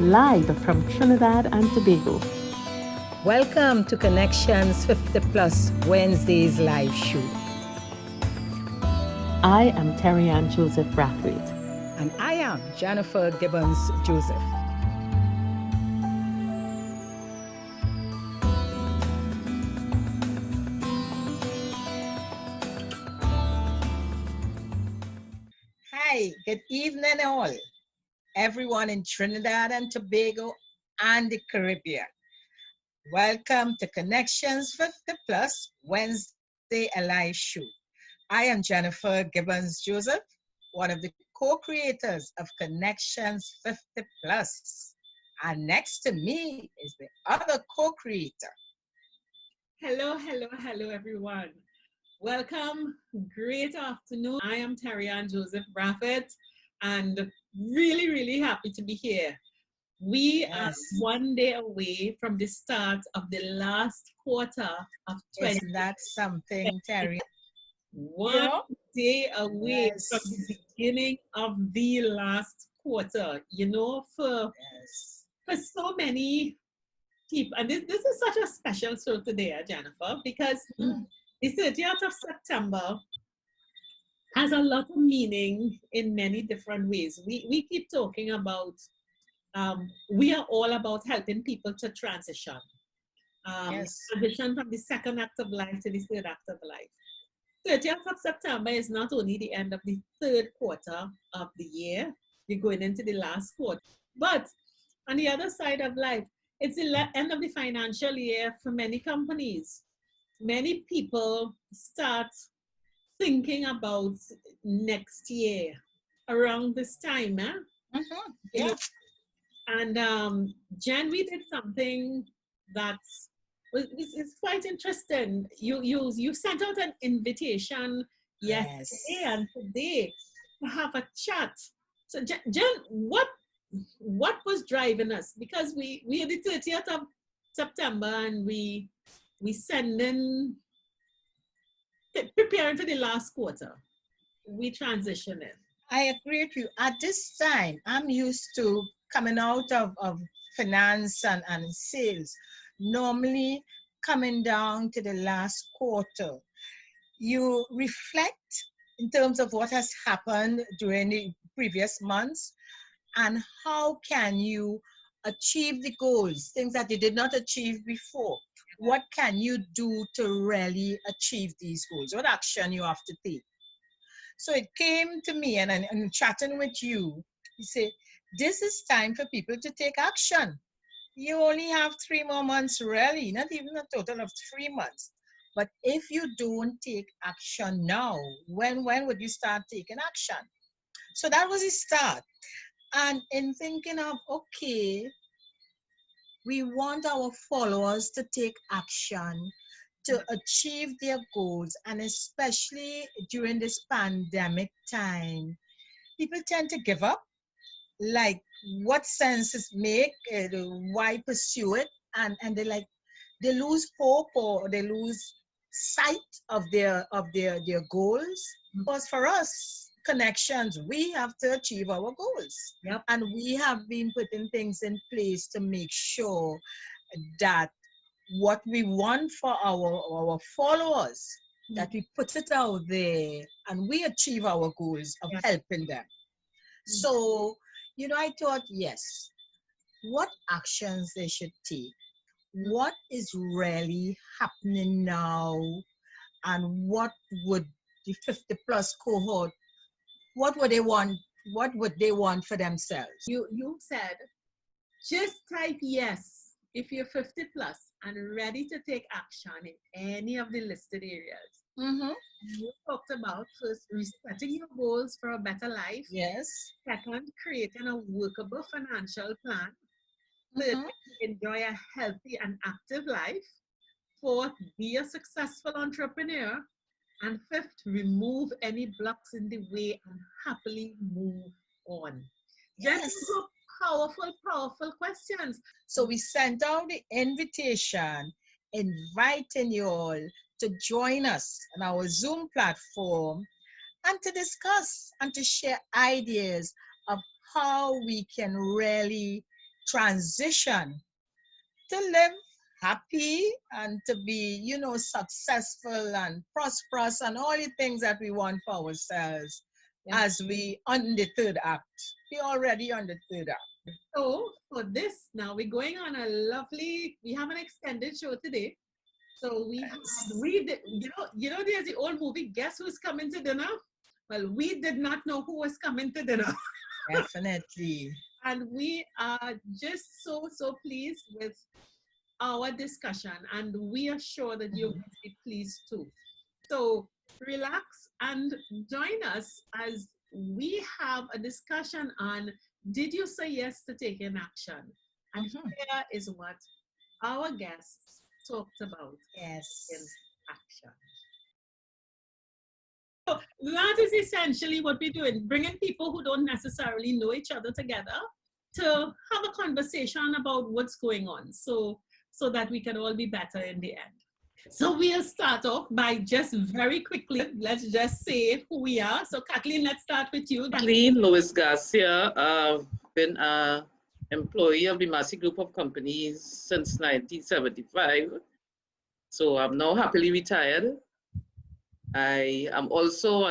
live from Trinidad and Tobago. Welcome to Connections 50 Plus Wednesdays live show. I am Terry Ann Joseph Brathwaite. And I am Jennifer Gibbons Joseph. Hi, good evening all. Everyone in Trinidad and Tobago and the Caribbean. Welcome to Connections 50 Plus Wednesday Alive Show. I am Jennifer Gibbons Joseph, one of the co-creators of Connections 50 Plus. And next to me is the other co-creator. Hello, everyone. Welcome. Great afternoon. I am Terry Ann Joseph Brathwaite, and really happy to be here. We are one day away from the start of the last quarter of 2020. Isn't that something, Terry? One day away from the beginning of the last quarter. For so many people, and this is such a special show today, Jennifer, because the 30th of September has a lot of meaning in many different ways. We keep talking about, we are all about helping people to transition. Transition from the second act of life to the third act of life. 30th of September is not only the end of the third quarter of the year, you're going into the last quarter, but on the other side of life, it's the end of the financial year for many companies. Many people start thinking about next year around this time. And Jen, we did something that's it's quite interesting. You sent out an invitation yesterday and today to have a chat. So Jen, what was driving us? Because we are the 30th of September and we sending, preparing for the last quarter. We transitioning. I agree with you. At this time, I'm used to coming out of finance and sales. Normally, coming down to the last quarter, you reflect in terms of what has happened during the previous months and how can you achieve the goals, things that you did not achieve before. What can you do to really achieve these goals? What action you have to take? So it came to me and chatting with you, you say, this is time for people to take action. You only have 3 more months, really, not even a total of 3 months. But if you don't take action now, when would you start taking action? So that was the start. And in thinking of, okay, we want our followers to take action to achieve their goals, and especially during this pandemic time, people tend to give up. Like, what sense does it make? Why pursue it? And they lose hope or they lose sight of their goals. Because for us, connections, we have to achieve our goals. Yep. And we have been putting things in place to make sure that what we want for our followers, that we put it out there and we achieve our goals of helping them. So, I thought, yes, what actions they should take, what is really happening now, and what would the 50 plus cohort, what would they want for themselves? You said, just type yes if you're 50 plus and ready to take action in any of the listed areas. You talked about first resetting your goals for a better life. Yes. Second, creating a workable financial plan. Third, enjoy a healthy and active life. Fourth, be a successful entrepreneur. And fifth, remove any blocks in the way and happily move on. Yes. Powerful questions. So we sent out the invitation inviting you all to join us on our Zoom platform and to discuss and to share ideas of how we can really transition to live happy and to be, successful and prosperous and all the things that we want for ourselves as we on the third act. We're already on the third act. So for this, now we're going on a lovely, we have an extended show today. So there's the old movie, Guess Who's Coming to Dinner? Well, we did not know who was coming to dinner. Definitely. And we are just so pleased with our discussion, and we are sure that you're going to be pleased too. So relax and join us as we have a discussion on, did you say yes to taking action? And here is what our guests talked about in action. So that is essentially what we're doing, bringing people who don't necessarily know each other together to have a conversation about what's going on, so that we can all be better in the end. So we'll start off by just very quickly, let's just say who we are. So Kathleen, let's start with you. Kathleen Lois Garcia. I've been an employee of the Massey Group of Companies since 1975. So I'm now happily retired. I am also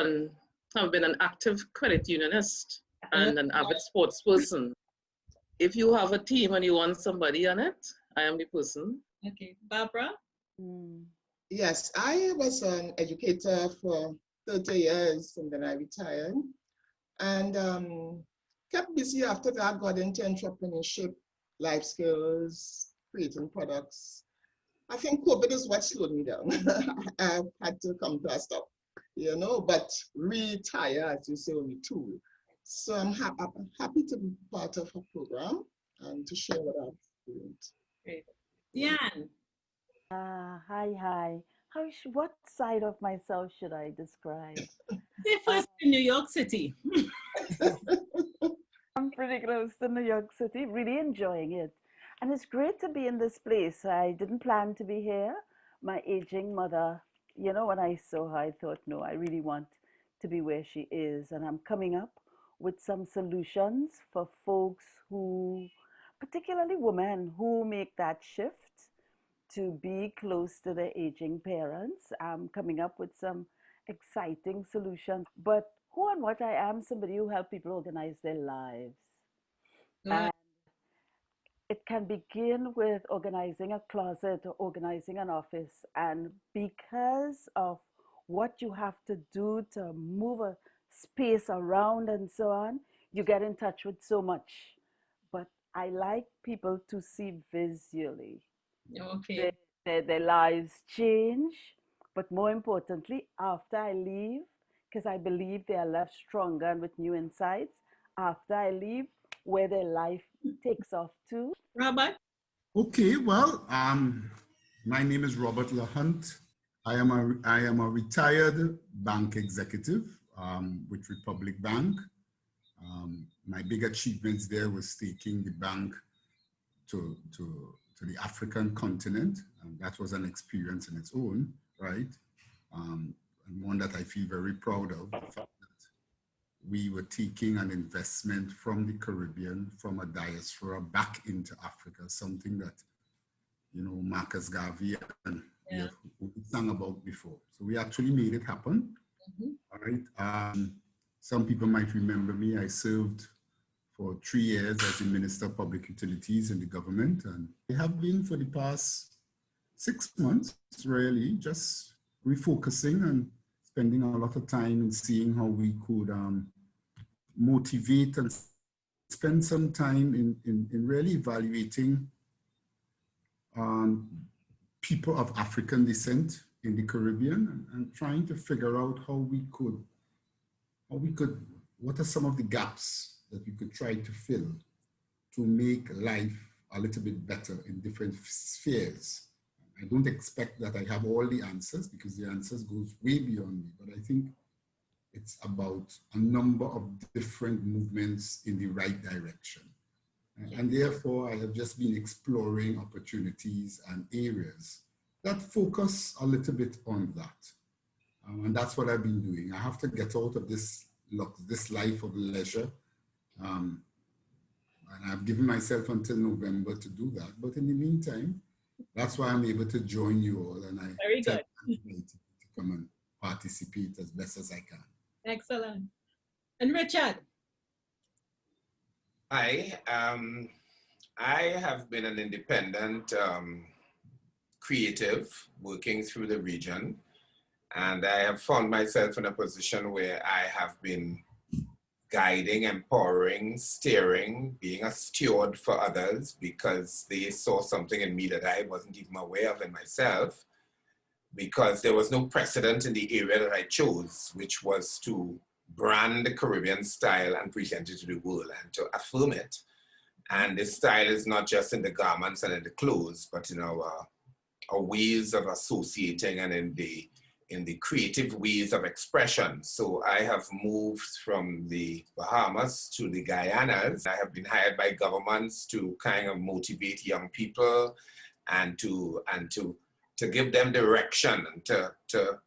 have been an active credit unionist and an avid sports person. If you have a team and you want somebody on it, I am the person. Okay, Barbara? Yes, I was an educator for 30 years and then I retired. And kept busy after that, got into entrepreneurship, life skills, creating products. I think COVID is what slowed me down. I had to come to a stop, but retire, as you say, only two. So I'm happy to be part of a program and to share what I've learned. Great. Diane. Hi. What side of myself should I describe? Say first in New York City. I'm pretty close to New York City, really enjoying it. And it's great to be in this place. I didn't plan to be here. My aging mother, when I saw her, I thought, no, I really want to be where she is. And I'm coming up with some solutions for folks who, particularly women, who make that shift to be close to their aging parents. I'm coming up with some exciting solutions. But who and what I am, somebody who helps people organize their lives. And it can begin with organizing a closet or organizing an office. And because of what you have to do to move a space around and so on, you get in touch with so much. But I like people to see visually. Okay. Their lives change, but more importantly, after I leave, because I believe they are left stronger and with new insights, after I leave, where their life takes off to. Robert? Okay, well, my name is Robert LaHunt. I am a retired bank executive with Republic Bank. My big achievements there was taking the bank to the African continent, and that was an experience in its own, right? And one that I feel very proud of. The fact that we were taking an investment from the Caribbean, from a diaspora back into Africa, something that, Marcus Garvey and we sang about before. So we actually made it happen. All right. Some people might remember me. I served for 3 years as the Minister of Public Utilities in the government. And I have been for the past 6 months, really, just refocusing and spending a lot of time and seeing how we could motivate and spend some time in really evaluating people of African descent in the Caribbean and trying to figure out what are some of the gaps that we could try to fill to make life a little bit better in different spheres. I don't expect that I have all the answers because the answers goes way beyond me, but I think it's about a number of different movements in the right direction. And therefore, I have just been exploring opportunities and areas that focus a little bit on that. And that's what I've been doing. I have to get out of this life of leisure. And I've given myself until November to do that. But in the meantime, that's why I'm able to join you all, and I Very good. to come and participate as best as I can. Excellent. And Richard? Hi, I have been an independent creative working through the region, and I have found myself in a position where I have been guiding, empowering, steering, being a steward for others because they saw something in me that I wasn't even aware of in myself, because there was no precedent in the area that I chose, which was to brand the Caribbean style and present it to the world and to affirm it. And this style is not just in the garments and in the clothes, but in our ways of associating and in the creative ways of expression. So I have moved from the Bahamas to the Guyanas. I have been hired by governments to kind of motivate young people and to give them direction and to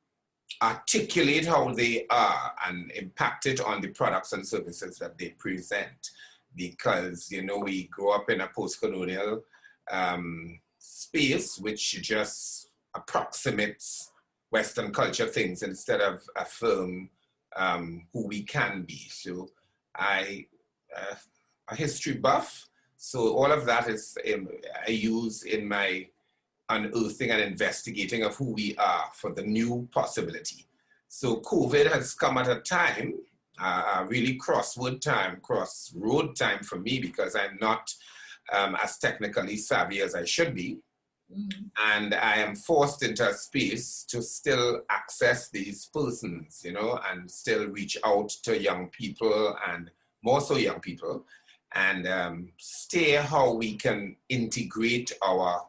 articulate how they are and impact it on the products and services that they present. Because, you know, we grow up in a post-colonial space which just approximates Western culture things instead of affirm who we can be. So I, a history buff, so all of that is I use in my unearthing and investigating of who we are for the new possibility. So COVID has come at a time, a really crossroad time for me, because I'm not as technically savvy as I should be. And I am forced into a space to still access these persons, you know, and still reach out to young people and more so young people, and stay how we can integrate our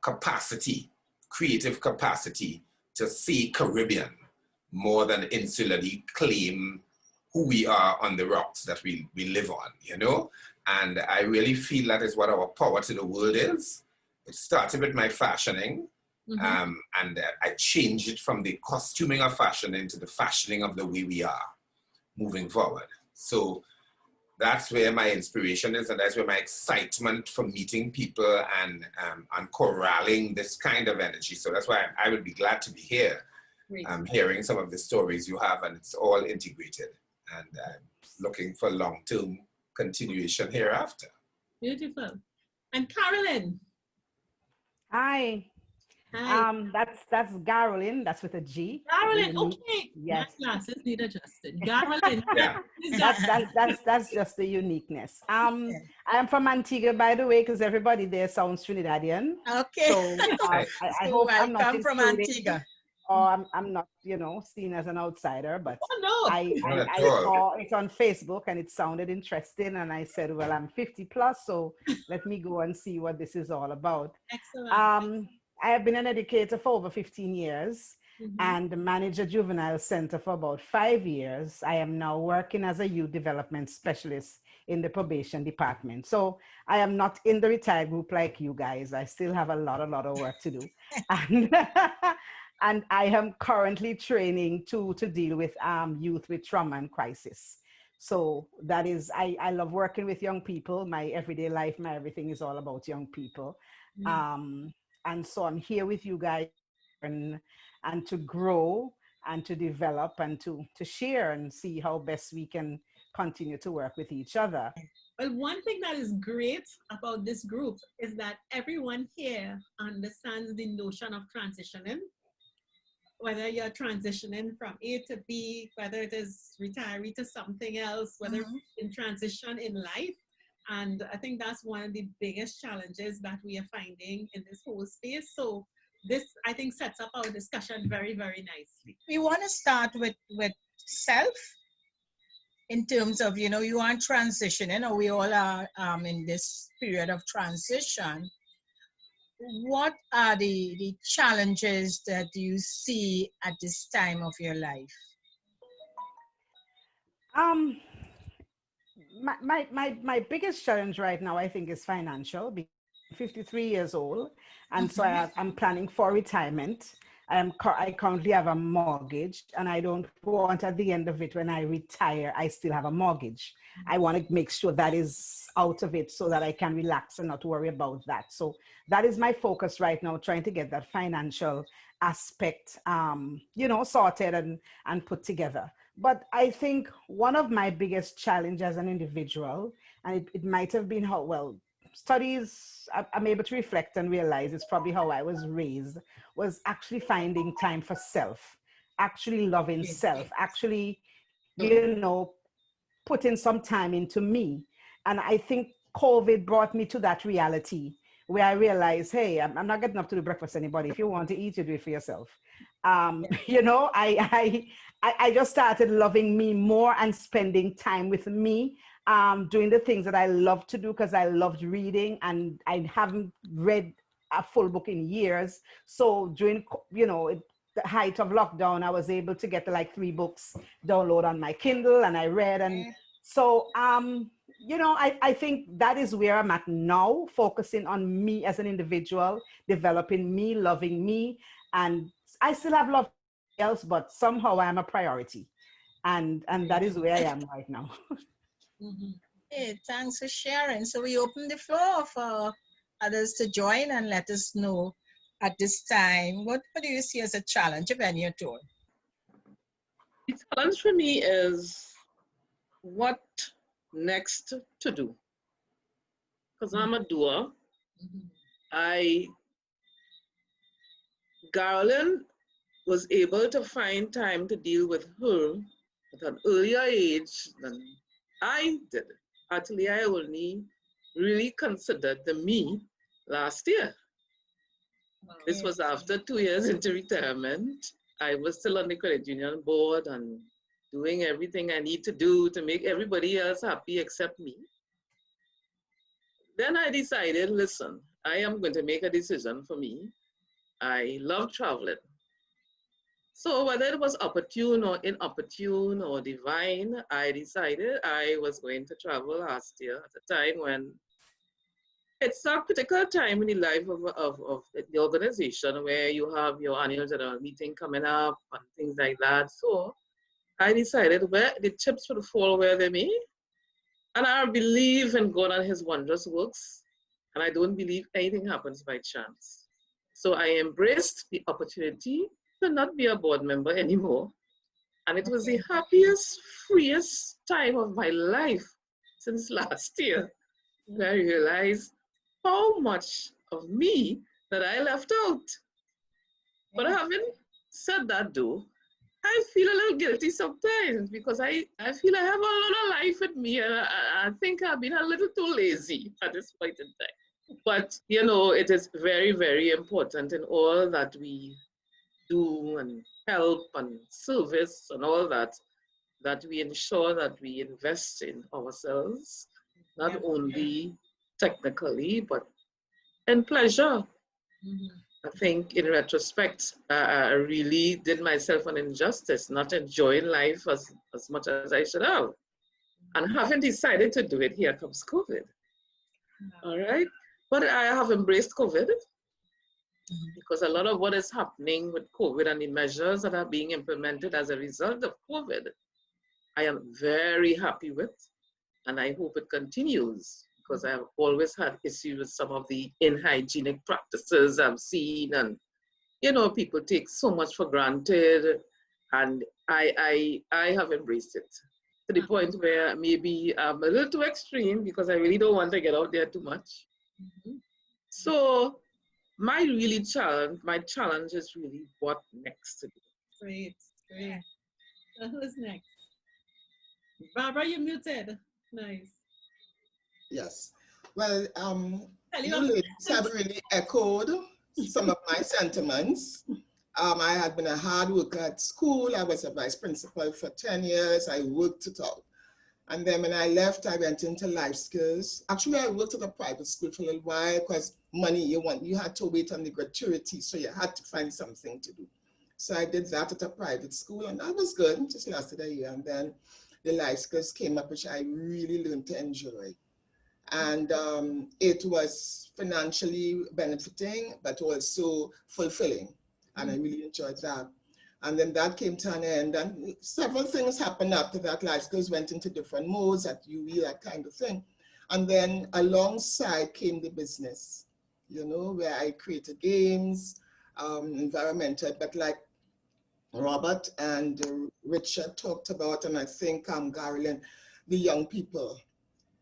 capacity, creative capacity to see Caribbean more than insularly claim who we are on the rocks that we live on, you know? And I really feel that is what our power to the world is. It started with my fashioning, and I changed it from the costuming of fashion into the fashioning of the way we are moving forward. So that's where my inspiration is, and that's where my excitement for meeting people and corralling this kind of energy. So that's why I would be glad to be here, hearing some of the stories you have, and it's all integrated, and looking for long-term continuation hereafter. Beautiful. And Carolyn? Hi. Hi. That's Garolyn. That's with a G. Carolyn, okay. Yes. My glasses need adjusted. Carolyn. Yeah. That's just the uniqueness. I am from Antigua, by the way, because everybody there sounds Trinidadian. Okay. So I hope I'm not come from Antigua. Or I'm not, you know, seen as an outsider, but Oh, no. I saw it on Facebook and it sounded interesting, and I said, well, I'm 50 plus, so let me go and see what this is all about. Excellent. I have been an educator for over 15 years and managed a juvenile center for about 5 years. I am now working as a youth development specialist in the probation department. So I am not in the retired group like you guys. I still have a lot of work to do. And I am currently training to deal with youth with trauma and crisis. So that is, I love working with young people. My everyday life, my everything is all about young people. And so I'm here with you guys and to grow and to develop and to share and see how best we can continue to work with each other. Well, one thing that is great about this group is that everyone here understands the notion of transitioning. Whether you're transitioning from A to B, whether it is retiree to something else, whether in transition in life. And I think that's one of the biggest challenges that we are finding in this whole space. So this, I think, sets up our discussion very, very nicely. We want to start with self, in terms of, you know, you are transitioning, or we all are in this period of transition. What are the challenges that you see at this time of your life? My biggest challenge right now, I think, is financial. Because I'm 53 years old, and so I'm planning for retirement. I currently have a mortgage, and I don't want at the end of it, when I retire, I still have a mortgage. I want to make sure that is out of it so that I can relax and not worry about that. So that is my focus right now, trying to get that financial aspect, sorted and put together. But I think one of my biggest challenge as an individual, and it might have been how, well, studies, I'm able to reflect and realize it's probably how I was raised, was actually finding time for self, actually loving self, actually, putting some time into me. And I think COVID brought me to that reality where I realized, hey, I'm not getting up to do breakfast anybody. If you want to eat, you do it for yourself. I just started loving me more and spending time with me, doing the things that I love to do, because I loved reading, and I haven't read a full book in years. So during, the height of lockdown, I was able to get like 3 books download on my Kindle, and I read. And so, I think that is where I'm at now, focusing on me as an individual, developing me, loving me. And I still have love for else, but somehow I'm a priority. And that is where I am right now. Hey, thanks for sharing. So we open the floor for others to join and let us know at this time, what do you see as a challenge, if any at all? The challenge for me is what next to do. Because I'm a doer. Garland was able to find time to deal with her at an earlier age than I did. Actually, I only really considered the me last year. This was after 2 years into retirement. I was still on the credit union board and doing everything I need to do to make everybody else happy except me. Then I decided, listen, I am going to make a decision for me. I love traveling. So whether it was opportune or inopportune or divine, I decided I was going to travel last year at a time when it's a critical time in the life of the organization, where you have your annual general meeting coming up and things like that. So I decided where the chips would fall where they may. And I believe in God and his wondrous works. And I don't believe anything happens by chance. So I embraced the opportunity to not be a board member anymore. And it was the happiest, freest time of my life since last year, where I realized how much of me that I left out. But having said that though, I feel a little guilty sometimes, because I feel I have a lot of life in me, and I think I've been a little too lazy at this point in time. But it is very, very important in all that we do and help and service and all that, that we ensure that we invest in ourselves, not only technically, but in pleasure. I think in retrospect, I really did myself an injustice, not enjoying life as much as I should have. And having decided to do it, here comes COVID. All right. But I have embraced COVID, because a lot of what is happening with COVID and the measures that are being implemented as a result of COVID, I am very happy with, and I hope it continues, because I have always had issues with some of the unhygienic practices I've seen, and people take so much for granted, and I have embraced it to the point where maybe I'm a little too extreme, because I really don't want to get out there too much. So my challenge is really what next to do. Great. Who's next? Barbara, you're muted. Nice. Yes. Well, you ladies have really echoed some of my sentiments. I had been a hard worker at school. I was a vice principal for 10 years. I worked it out. And then when I left, I went into life skills. Actually, I worked at a private school for a little while, because money you had to wait on the gratuity, so you had to find something to do. So I did that at a private school, and that was good. It just lasted a year. And then the life skills came up, which I really learned to enjoy. And it was financially benefiting, but also fulfilling. and I really enjoyed that. And then that came to an end, and several things happened after that. Life skills went into different modes at UE, that kind of thing. And then alongside came the business, you know, where I created games, environmental, but like Robert and Richard talked about, and I think Garland, the young people.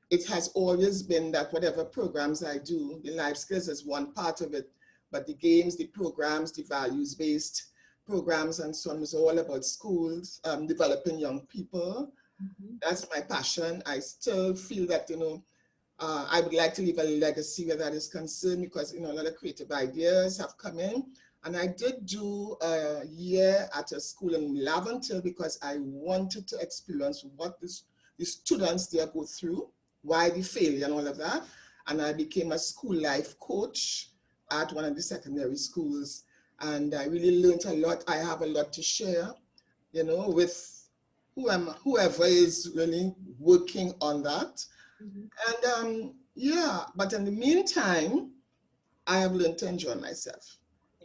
It has always been that whatever programs I do, the life skills is one part of it, but the games, the programs, the values-based programs and so on is all about schools, developing young people. That's my passion. I still feel that, you know, I would like to leave a legacy where that is concerned, because, you know, a lot of creative ideas have come in. And I did do a year at a school in Laventille because I wanted to experience what the students there go through, why the failure and all of that. And I became a school life coach at one of the secondary schools. And I really learned a lot. I have a lot to share, you know, with whoever is really working on that. And yeah, but in the meantime, I have learned to enjoy myself,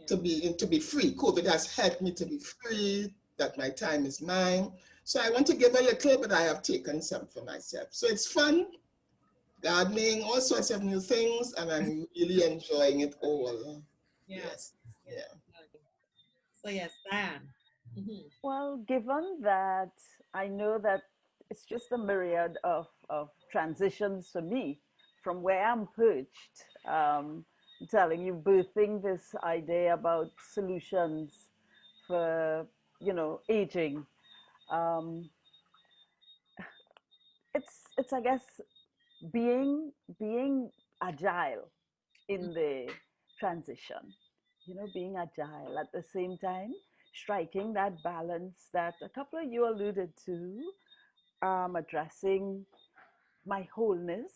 to be free. COVID has helped me to be free, that my time is mine. So I want to give a little, but I have taken some for myself. So it's fun, gardening, all sorts of new things, and I'm really enjoying it all. Yes. Yeah. So yes, Diane. Well, given that I know that it's just a myriad of transitions for me from where I'm perched, I'm telling you, birthing this idea about solutions for, you know, aging. It's I guess being agile in the transition, you know, being agile at the same time, striking that balance that a couple of you alluded to, addressing my wholeness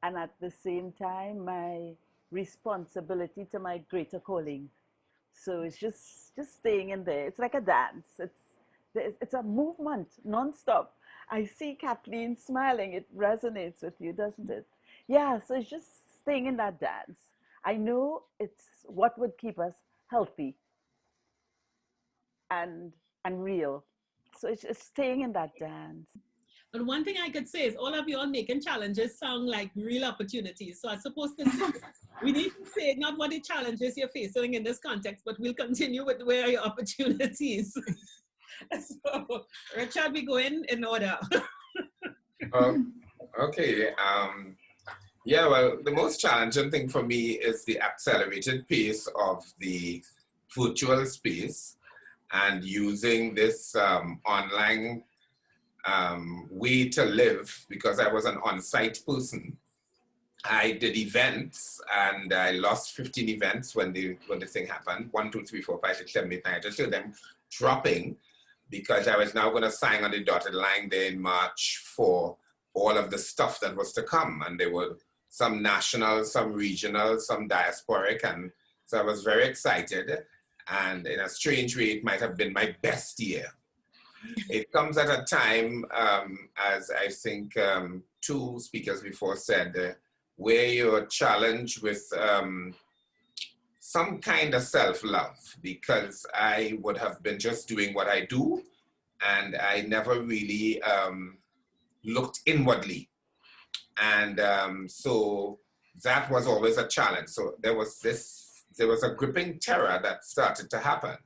and at the same time my responsibility to my greater calling. So it's just staying in there. It's like a dance. It's a movement nonstop. I see Kathleen smiling. It resonates with you, doesn't it? Yeah. So it's just staying in that dance. I know it's what would keep us healthy and real. So it's just staying in that dance. But one thing I could say is all of you are making challenges sound like real opportunities. So I'm supposed to say, we need to say not what the challenges you're facing in this context, but we'll continue with where are your opportunities. So Richard, we go in order. Okay. Yeah, well, the most challenging thing for me is the accelerated pace of the virtual space and using this online way to live, because I was an on-site person. I did events and I lost 15 events when the thing happened. 1, 2, 3, 4, 5, 6, 7, 8, 9. I just heard them dropping because I was now going to sign on the dotted line there in March for all of the stuff that was to come. And there were some national, some regional, some diasporic. And so I was very excited. And in a strange way, it might have been my best year. It comes at a time, as I think 2 speakers before said, where you're challenged with some kind of self-love, because I would have been just doing what I do, and I never really looked inwardly. And so that was always a challenge. So there was a gripping terror that started to happen.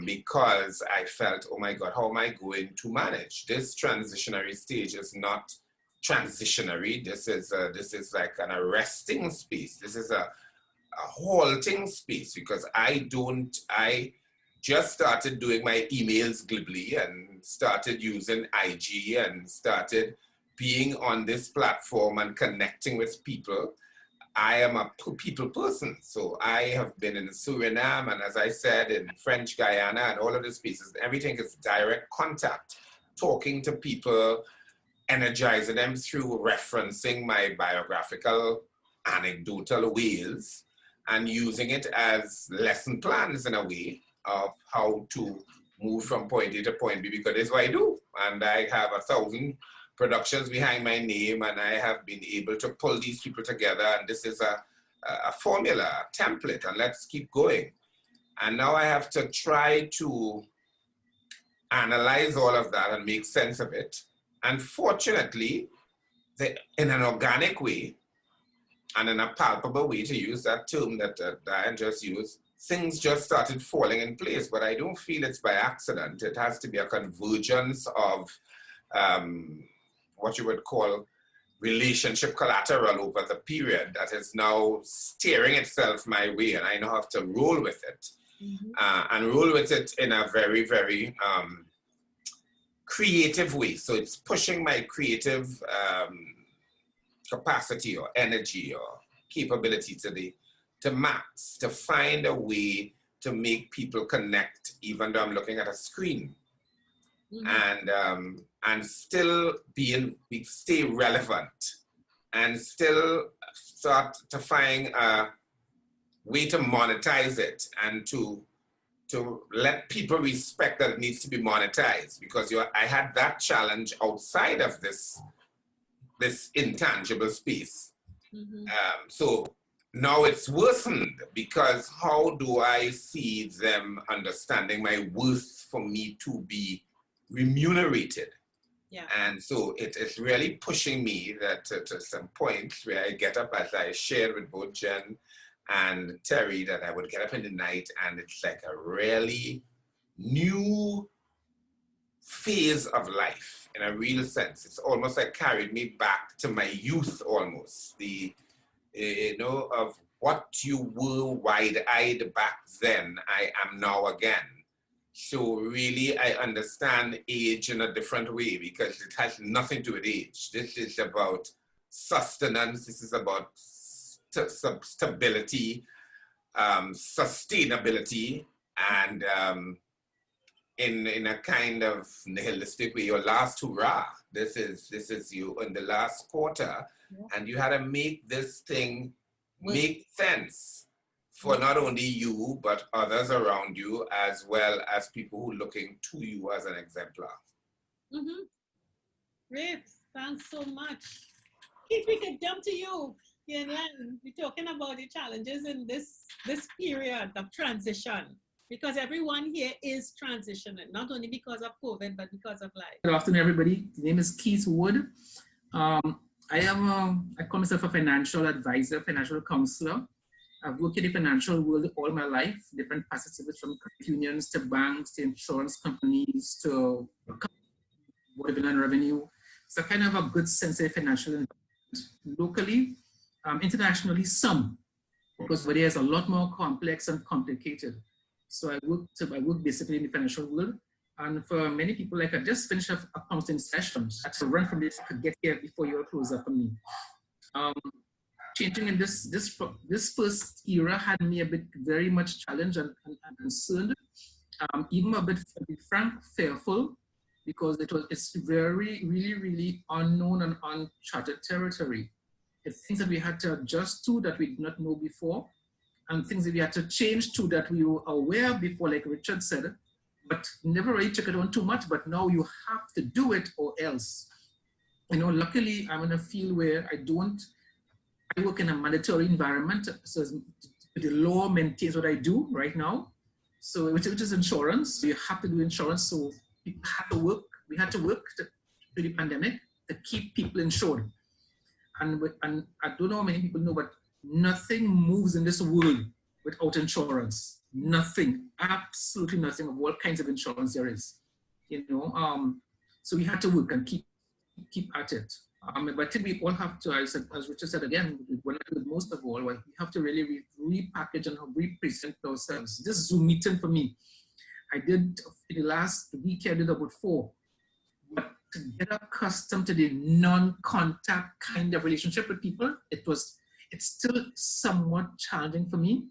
Because I felt, oh my God, how am I going to manage? This transitionary stage is not transitionary. This is like an arresting space. This is a halting space, because I just started doing my emails glibly and started using IG and started being on this platform and connecting with people. I am a people person, so I have been in Suriname, and as I said, in French Guyana and all of the spaces, everything is direct contact, talking to people, energizing them through referencing my biographical, anecdotal ways, and using it as lesson plans in a way of how to move from point A to point B, because it's what I do, and I have 1,000 productions behind my name, and I have been able to pull these people together, and this is a formula, a template, and let's keep going. And now I have to try to analyze all of that and make sense of it. And fortunately, in an organic way and in a palpable way, to use that term that Diane just used, things just started falling in place. But I don't feel it's by accident. It has to be a convergence of what you would call relationship collateral over the period that is now steering itself my way, and I now have to roll with it. And roll with it in a very, very creative way. So it's pushing my creative capacity or energy or capability to max, to find a way to make people connect, even though I'm looking at a screen. And still stay relevant, and still start to find a way to monetize it, and to let people respect that it needs to be monetized, because I had that challenge outside of this intangible space. So now it's worsened, because how do I see them understanding my worth for me to be remunerated? And so it's really pushing me that to some points where I get up, as I shared with both Jen and Terry, that I would get up in the night, and it's like a really new phase of life in a real sense. It's almost like carried me back to my youth almost. Of what you were wide-eyed back then, I am now again. So really, I understand age in a different way, because it has nothing to do with age. This is about sustenance. This is about stability, sustainability, and in a kind of nihilistic way, your last hurrah. This is you in the last quarter, and you had to make this thing make sense for not only you, but others around you, as well as people who are looking to you as an exemplar. Great, thanks so much. Keith, we can jump to you. We're talking about the challenges in this period of transition, because everyone here is transitioning, not only because of COVID, but because of life. Good afternoon, everybody. The name is Keith Wood. I call myself a financial advisor, financial counselor. I've worked in the financial world all my life, different facets of it, from credit unions to banks to insurance companies to revenue. So I kind of have a good sense of financial environment locally, internationally, some, because there is a lot more complex and complicated. So I work basically in the financial world. And for many people, like I just finished a counseling session. I had to run from this to get here before you all close up for me. Changing in this first era had me a bit very much challenged and concerned, even a bit, to be frank, fearful, because it's very, really, really unknown and uncharted territory. It's things that we had to adjust to that we did not know before, and things that we had to change to that we were aware of before, like Richard said, but never really took it on too much, but now you have to do it or else. Luckily, I'm in a field where I work in a mandatory environment, so the law maintains what I do right now, so which is insurance. So you have to do insurance, so we had to work through the pandemic to keep people insured. And I don't know how many people know, but nothing moves in this world without insurance. Nothing, absolutely nothing of all kinds of insurance there is. So we had to work and keep at it. But I think we all have to, as Richard said again, most of all, we have to really repackage and represent ourselves. This Zoom meeting for me, I did, in the last week, I did about 4. But to get accustomed to the non-contact kind of relationship with people, it's still somewhat challenging for me.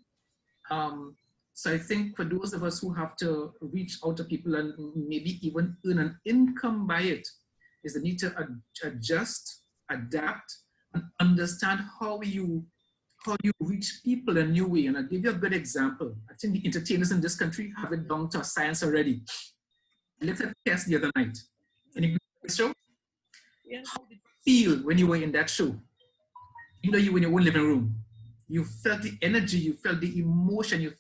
So I think for those of us who have to reach out to people and maybe even earn an income by it, is the need to adjust, adapt, and understand how you reach people in a new way. And I'll give you a good example. I think the entertainers in this country have it down to a science already. I looked at the test the other night. Any show? Yeah. How did you feel when you were in that show? Even though you were in your own living room, you felt the energy, you felt the emotion, you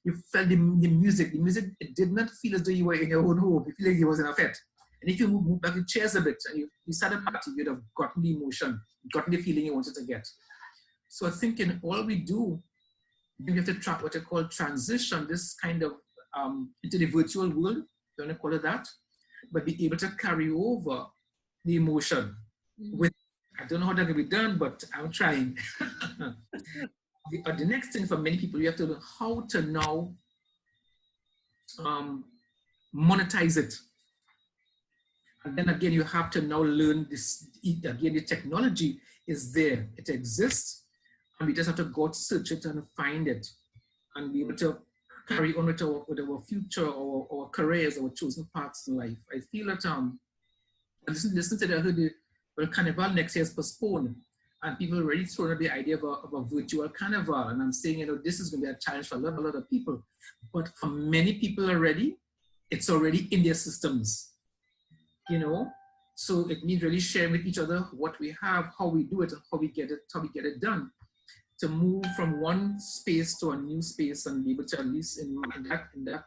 You felt the music. The music, it did not feel as though you were in your own home. You feel like you was in a fete. And if you move back the chairs a bit and you started a party, you'd have gotten the emotion, gotten the feeling you wanted to get. So I think in all we do, we have to track what I call transition, this kind of into the virtual world, if you want to call it that, but be able to carry over the emotion with, I don't know how that can be done, but I'm trying. The next thing for many people, you have to learn how to now monetize it. And then again, you have to now learn this, again, the technology is there, it exists, and we just have to go out, search it and find it, and be able to carry on with our future, or our careers, our chosen paths in life. I feel that, listen to that, I heard the Carnival next year is postponed, and people are already throwing out the idea of a virtual carnival, and I'm saying, you know, this is going to be a challenge for a lot of people, but for many people already, it's already in their systems, you know, so it means really sharing with each other what we have, how we do it, and how we get it done, to move from one space to a new space and be able to, at least in that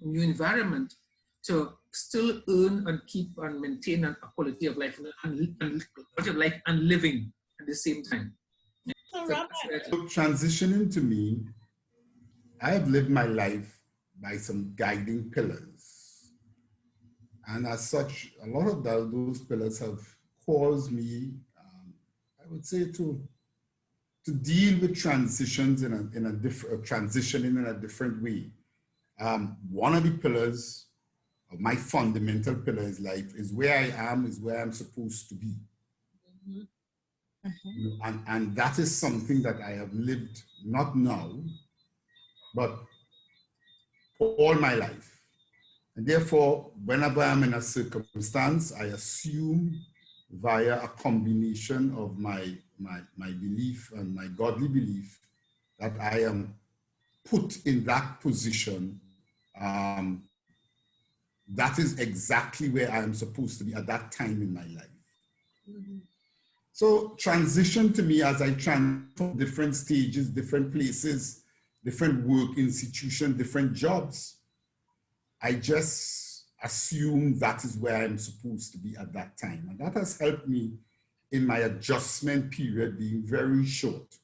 new environment, to still earn and keep and maintain a quality of life and living at the same time. So, So transitioning to me, I have lived my life by some guiding pillars. And as such, a lot of those pillars have caused me, I would say, to deal with transitions transitioning in a different way. One of the pillars, of my fundamental pillar is life, is where I am, is where I'm supposed to be. You know, and that is something that I have lived, not now, but all my life. And therefore, whenever I'm in a circumstance, I assume via a combination of my belief and my godly belief that I am put in that position. That is exactly where I am supposed to be at that time in my life. So transition to me, as I transform different stages, different places, different work institutions, different jobs, I just assume that is where I'm supposed to be at that time. And that has helped me in my adjustment period being very short.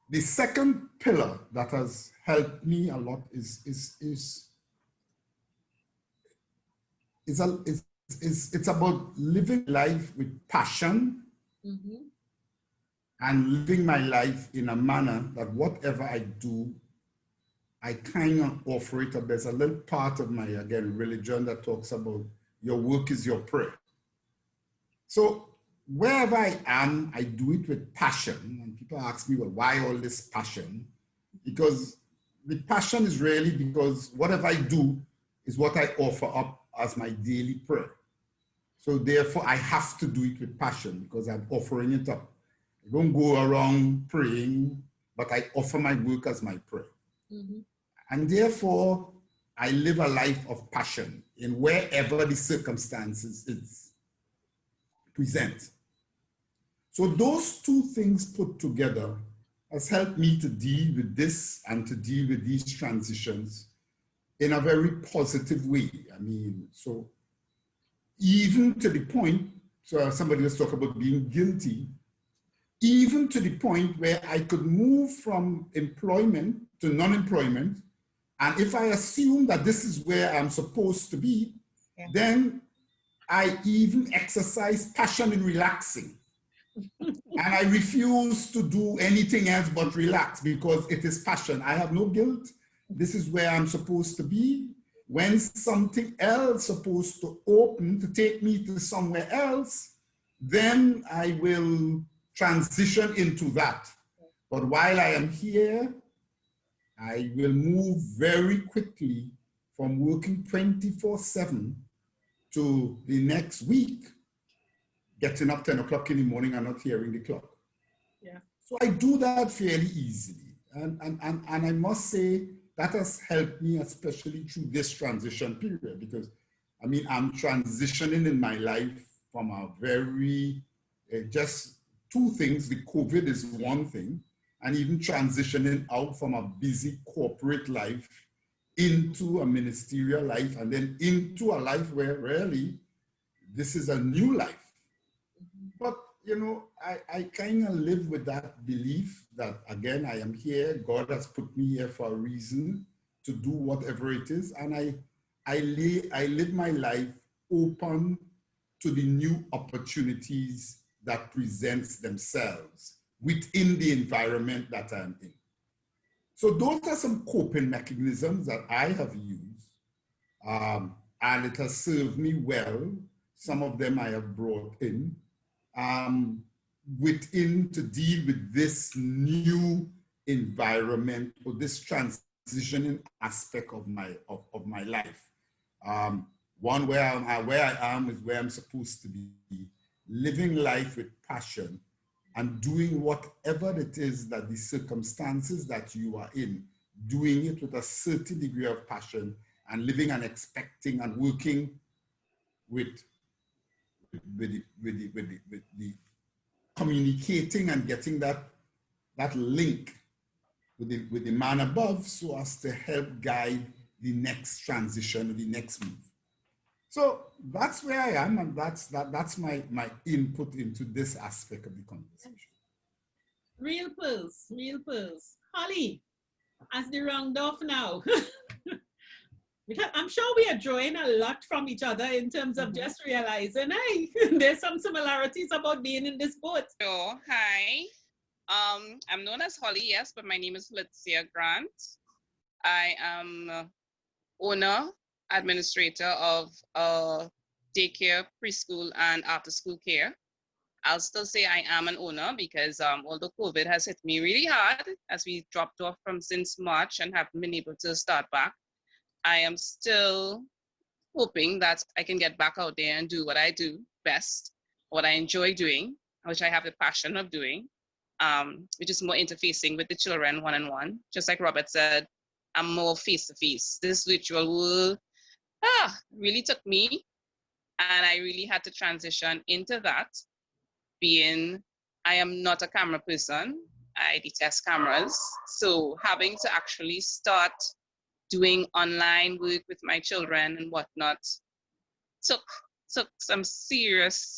The second pillar that has helped me a lot it's about living life with passion and living my life in a manner that whatever I do, I kind of offer it up. There's a little part of my, again, religion that talks about your work is your prayer. So wherever I am, I do it with passion. And people ask me, well, why all this passion? Because the passion is really because whatever I do is what I offer up as my daily prayer. So therefore, I have to do it with passion because I'm offering it up. I don't go around praying, but I offer my work as my prayer. And therefore, I live a life of passion in wherever the circumstances is present. So those two things put together has helped me to deal with this and to deal with these transitions in a very positive way. I mean, so even to the point, so somebody was talking about being guilty, even to the point where I could move from employment to non-employment. And if I assume that this is where I'm supposed to be, then I even exercise passion in relaxing. And I refuse to do anything else but relax because it is passion. I have no guilt. This is where I'm supposed to be. When something else is supposed to open to take me to somewhere else, then I will transition into that. But while I am here, I will move very quickly from working 24/7 to the next week, getting up 10 o'clock in the morning and not hearing the clock. So I do that fairly easily. And I must say that has helped me, especially through this transition period, because I mean, I'm transitioning in my life from a very, just two things. The COVID is one thing, and even transitioning out from a busy corporate life into a ministerial life, and then into a life where really this is a new life. But, you know, I kind of live with that belief that, again, I am here. God has put me here for a reason to do whatever it is. And I live my life open to the new opportunities that presents themselves within the environment that I'm in. So those are some coping mechanisms that I have used, and it has served me well. Some of them I have brought in within to deal with this new environment or this transitioning aspect of my life. One where I am is where I'm supposed to be, living life with passion and doing whatever it is that the circumstances that you are in, doing it with a certain degree of passion and living and expecting and working with the communicating and getting that link with the man above so as to help guide the next transition or the next move. So that's where I am, and that's my input into this aspect of the conversation. Real pearls, real pearls. Holly, as the round off now, because I'm sure we are drawing a lot from each other in terms of just realizing, hey, there's some similarities about being in this boat. So, hi. I'm known as Holly, yes, but my name is Leticia Grant. I am owner, administrator of daycare, preschool, and after-school care. I'll still say I am an owner because although COVID has hit me really hard as we dropped off from since March and haven't been able to start back, I am still hoping that I can get back out there and do what I do best, what I enjoy doing, which I have the passion of doing, which is more interfacing with the children one-on-one. Just like Robert said, I'm more face-to-face. This virtual world really took me, and I really had to transition into that, being I am not a camera person. I detest cameras. So having to actually start doing online work with my children and whatnot took some serious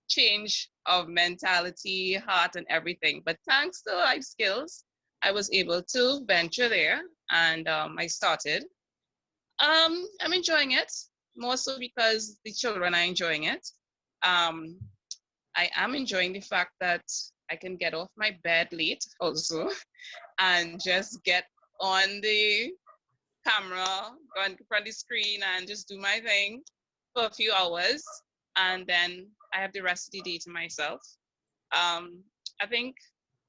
change of mentality, heart, and everything. But thanks to life skills, I was able to venture there, and I started. I'm enjoying it, more so because the children are enjoying it. I am enjoying the fact that I can get off my bed late also and just get on the camera, go in front of the screen and just do my thing for a few hours. And then I have the rest of the day to myself. I think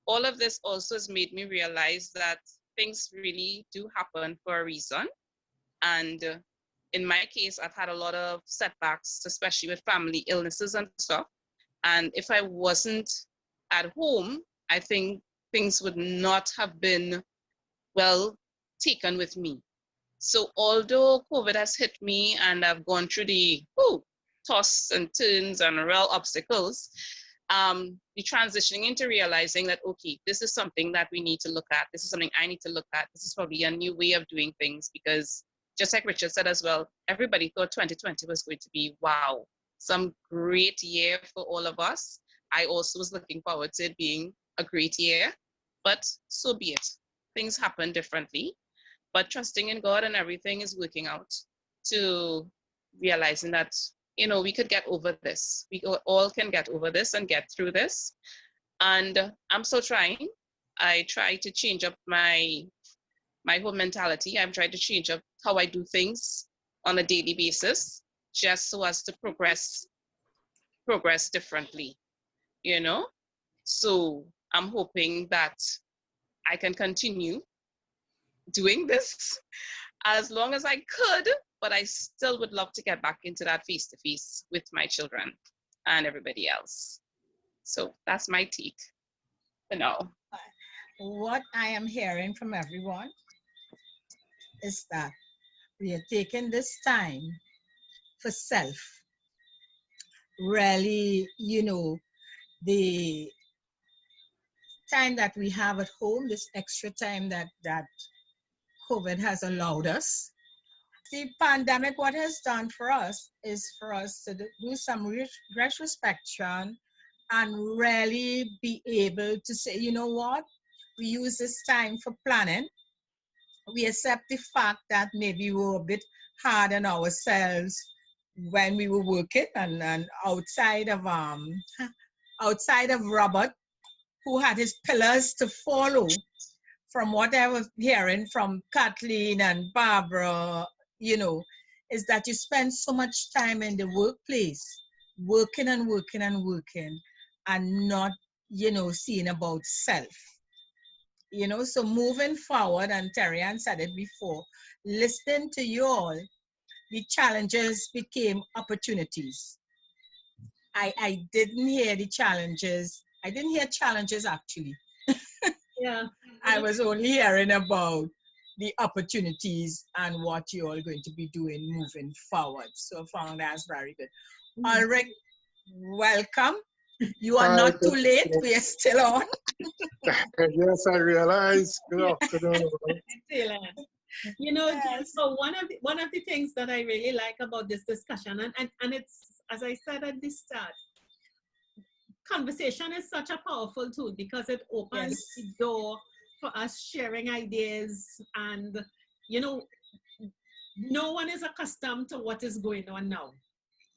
all of this also has made me realize that things really do happen for a reason. And in my case, I've had a lot of setbacks, especially with family illnesses and stuff. And if I wasn't at home, I think things would not have been well taken with me. So although COVID has hit me and I've gone through the toss and turns and real obstacles, the transitioning into realizing that, okay, this is something that we need to look at. This is something I need to look at. This is probably a new way of doing things, because just like Richard said as well, everybody thought 2020 was going to be, wow, some great year for all of us. I also was looking forward to it being a great year, but so be it. Things happen differently, but trusting in God and everything is working out to realizing that, you know, we could get over this. We all can get over this and get through this. And I'm still trying. I try to change up my whole mentality. I'm trying to change up how I do things on a daily basis, just so as to progress differently, you know? So I'm hoping that I can continue doing this as long as I could, but I still would love to get back into that face-to-face with my children and everybody else. So that's my take for now. What I am hearing from everyone is that we are taking this time for self. Really, you know, the time that we have at home, this extra time that COVID has allowed us. The pandemic, what has done for us is for us to do some retrospection and really be able to say, you know what, we use this time for planning. We accept the fact that maybe we were a bit hard on ourselves when we were working and outside of Robert, who had his pillars to follow. From what I was hearing from Kathleen and Barbara, you know, is that you spend so much time in the workplace, working and working and working, and not, you know, seeing about self. You know, so moving forward, and Terry-Ann said it before, listening to you all, the challenges became opportunities. I didn't hear the challenges. I didn't hear challenges actually. Yeah. I was only hearing about the opportunities and what you're all going to be doing moving forward. So I found that's very good. Ulrich, welcome. You are not too late. We are still on. Yes, I realize. Good afternoon. You know, yes. So one of the things that I really like about this discussion, and it's, as I said at the start, conversation is such a powerful tool because it opens the door for us sharing ideas, and you know, no one is accustomed to what is going on now.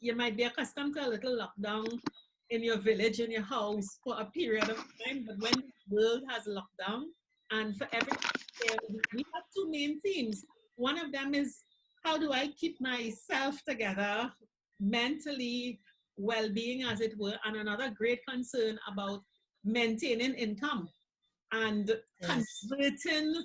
You might be accustomed to a little lockdown in your village, in your house for a period of time, but when the world has lockdown, and for everything, we have two main themes. One of them is, how do I keep myself together mentally, well-being as it were, and another great concern about maintaining income and converting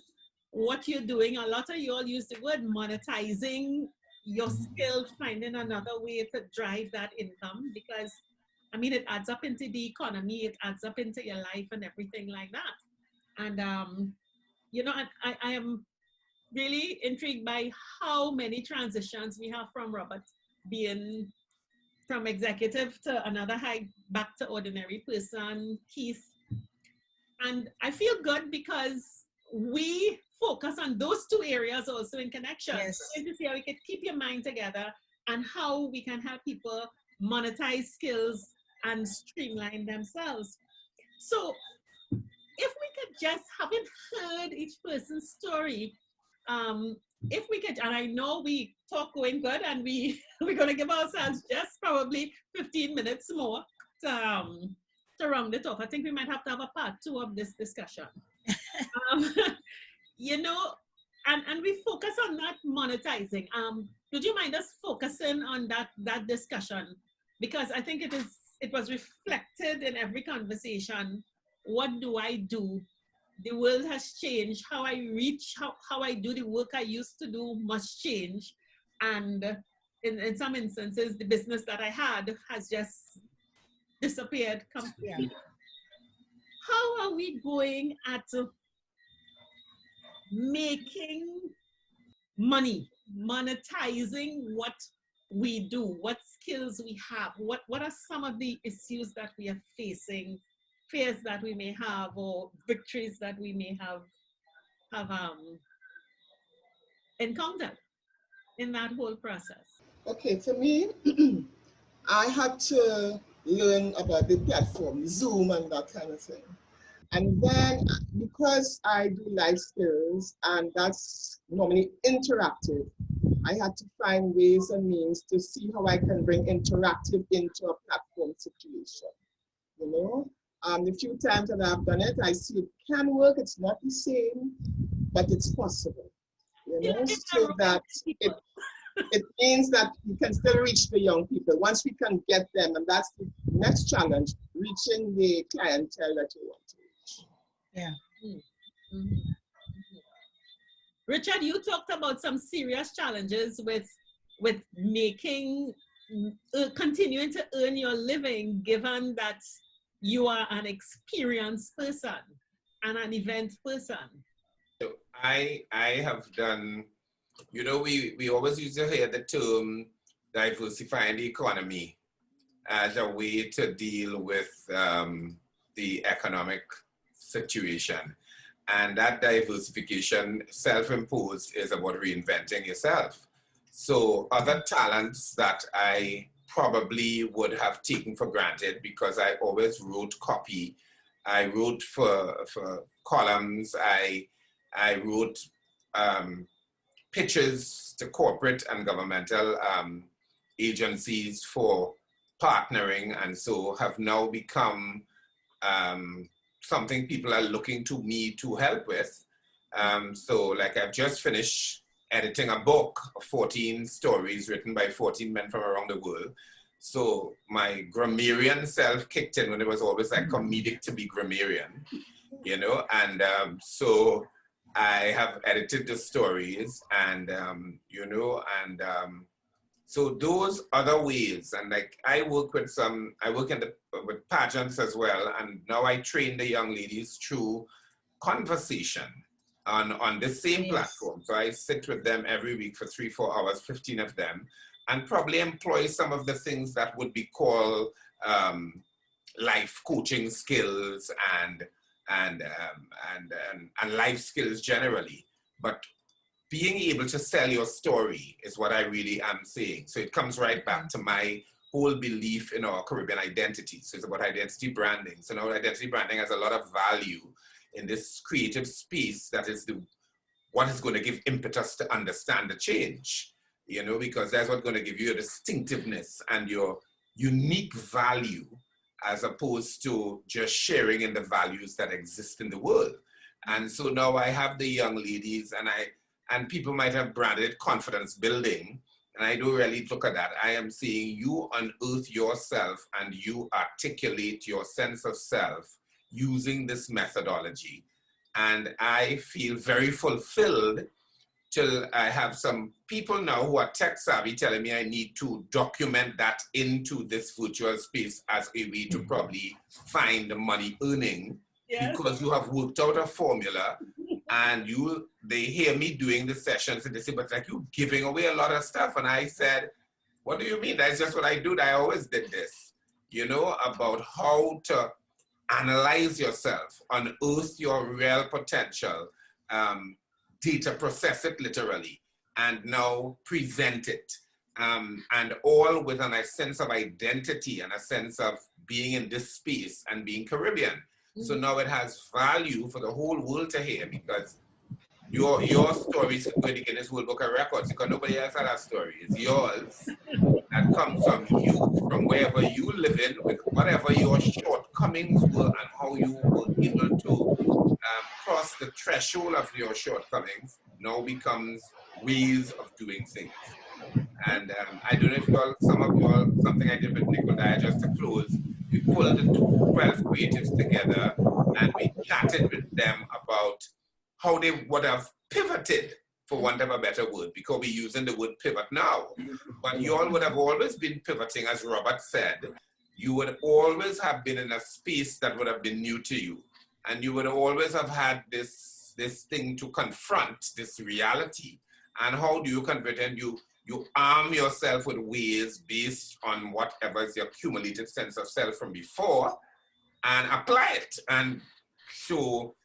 what you're doing. A lot of you all use the word monetizing your skill, finding another way to drive that income, because I mean, it adds up into the economy, it adds up into your life and everything like that. And, you know, I am really intrigued by how many transitions we have from Robert being from executive to another high, back to ordinary person, Keith. And I feel good because we focus on those two areas also in connection. Yes. So to see how we can keep your mind together and how we can help people monetize skills and streamline themselves. So if we could just, having heard each person's story, if we could, and I know we talk going good and we're going to give ourselves just probably 15 minutes more to round it off. I think we might have to have a part 2 of this discussion. You know, and we focus on that monetizing. Would you mind us focusing on that discussion? Because I think it was reflected in every conversation. What do I do? The world has changed. How I reach, how I do the work I used to do must change. And in some instances, the business that I had has just disappeared completely. Yeah. How are we going at making money, monetizing what we do, what skills we have, what are some of the issues that we are facing, fears that we may have, or victories that we may have encountered in that whole process? Okay, for me, I had to learn about the platform, Zoom and that kind of thing. And then because I do life skills and that's normally interactive, I had to find ways and means to see how I can bring interactive into a platform situation. You know, the few times that I've done it, I see it can work. It's not the same, but it's possible. You know, so that it means that you can still reach the young people once we can get them, and that's the next challenge: reaching the clientele that you want to reach. Yeah. Mm-hmm. Richard, you talked about some serious challenges with making, continuing to earn your living, given that you are an experienced person and an event person. So I have done, you know, we always used to hear the term diversifying the economy as a way to deal with the economic situation. And that diversification, self-imposed, is about reinventing yourself. So other talents that I probably would have taken for granted because I always wrote copy. I wrote for columns. I wrote pitches to corporate and governmental agencies for partnering, and so have now become something people are looking to me to help with. So like I've just finished editing a book of 14 stories written by 14 men from around the world. So my grammarian self kicked in when it was always like comedic to be grammarian, you know, and so I have edited the stories and, you know, and so those other ways, and like I work with with pageants as well, and now I train the young ladies through conversation on the same platform. So I sit with them every week for 3-4 hours, 15 of them, and probably employ some of the things that would be called life coaching skills and life skills generally. But being able to sell your story is what I really am saying. So it comes right back to my whole belief in our Caribbean identity. So it's about identity branding. So now identity branding has a lot of value in this creative space that is what is going to give impetus to understand the change, you know, because that's what's going to give you a distinctiveness and your unique value as opposed to just sharing in the values that exist in the world. And so now I have the young ladies and people might have branded confidence building, and I don't really look at that. I am saying you unearth yourself and you articulate your sense of self using this methodology. And I feel very fulfilled till I have some people now who are tech savvy telling me I need to document that into this virtual space as a way to probably find money earning, because you have worked out a formula and they hear me doing the sessions and they say, but like you're giving away a lot of stuff. And I said, what do you mean? That's just what I do. I always did this, you know, about how to analyze yourself, unearth your real potential, data process it literally, and now present it. And all with a sense of identity and a sense of being in this space and being Caribbean. So now it has value for the whole world to hear, because your stories are going to get this World Book of Records, because nobody else had a story. It's yours that comes from you, from wherever you live in, with whatever your shortcomings were and how you were able to cross the threshold of your shortcomings now becomes ways of doing things. And I don't know if some of y'all, something I did with Nicole Dyer just to close, we pulled the 12 creatives together and we chatted with them about how they would have pivoted, for want of a better word, because we're using the word pivot now. But you all would have always been pivoting, as Robert said. You would always have been in a space that would have been new to you. And you would always have had this thing to confront, this reality. And how do you confront it? You arm yourself with ways based on whatever is your accumulated sense of self from before and apply it. And so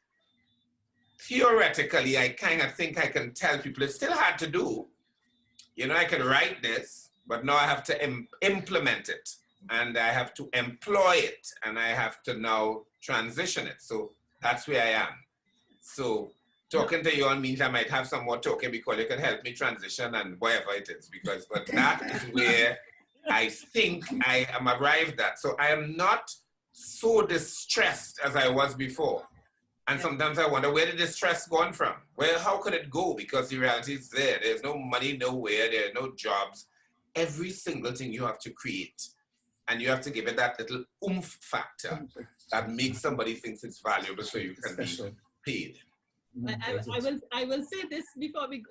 theoretically, I kind of think I can tell people it's still hard to do. You know, I can write this, but now I have to implement it and I have to employ it and I have to now transition it. So that's where I am. So talking to you all means I might have some more talking because you can help me transition and whatever it is, but that is where I think I am arrived at. So I am not so distressed as I was before. And sometimes I wonder, where did the stress gone from? How could it go? Because the reality is there. There's no money nowhere. There are no jobs. Every single thing you have to create. And you have to give it that little oomph factor that makes somebody think it's valuable so you can be paid. I will say this before we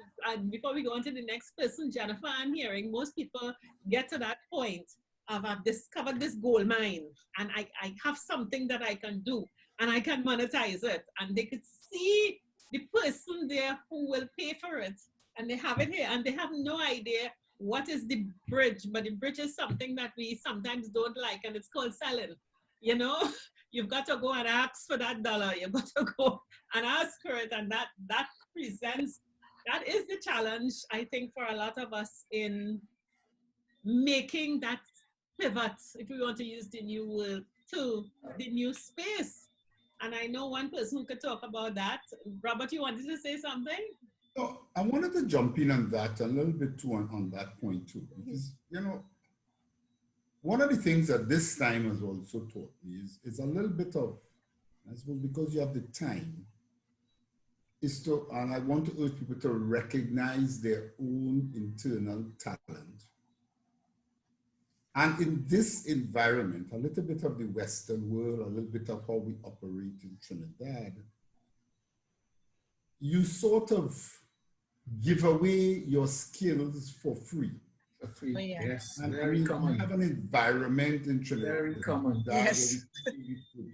go on to the next person, Jennifer. I'm hearing most people get to that point of I've discovered this gold mine and I have something that I can do and I can monetize it, and they could see the person there who will pay for it, and they have it here and they have no idea what is the bridge, but the bridge is something that we sometimes don't like, and it's called selling. You know, you've got to go and ask for that dollar. You've got to go and ask for it. And that presents, that is the challenge, I think, for a lot of us in making that pivot, if we want to use the new word, to the new space. And I know one person who could talk about that. Robert, you wanted to say something? No, I wanted to jump in on that a little bit too, on that point too, because, you know, one of the things that this time has also taught me is a little bit of, I suppose, because you have the time, is to, and I want to urge people to recognize their own internal talent. And in this environment, a little bit of the Western world, a little bit of how we operate in Trinidad, you sort of give away your skills for free. For free, Oh, yeah. yes, And very common. We have an environment in Trinidad. Very common. Yes. You could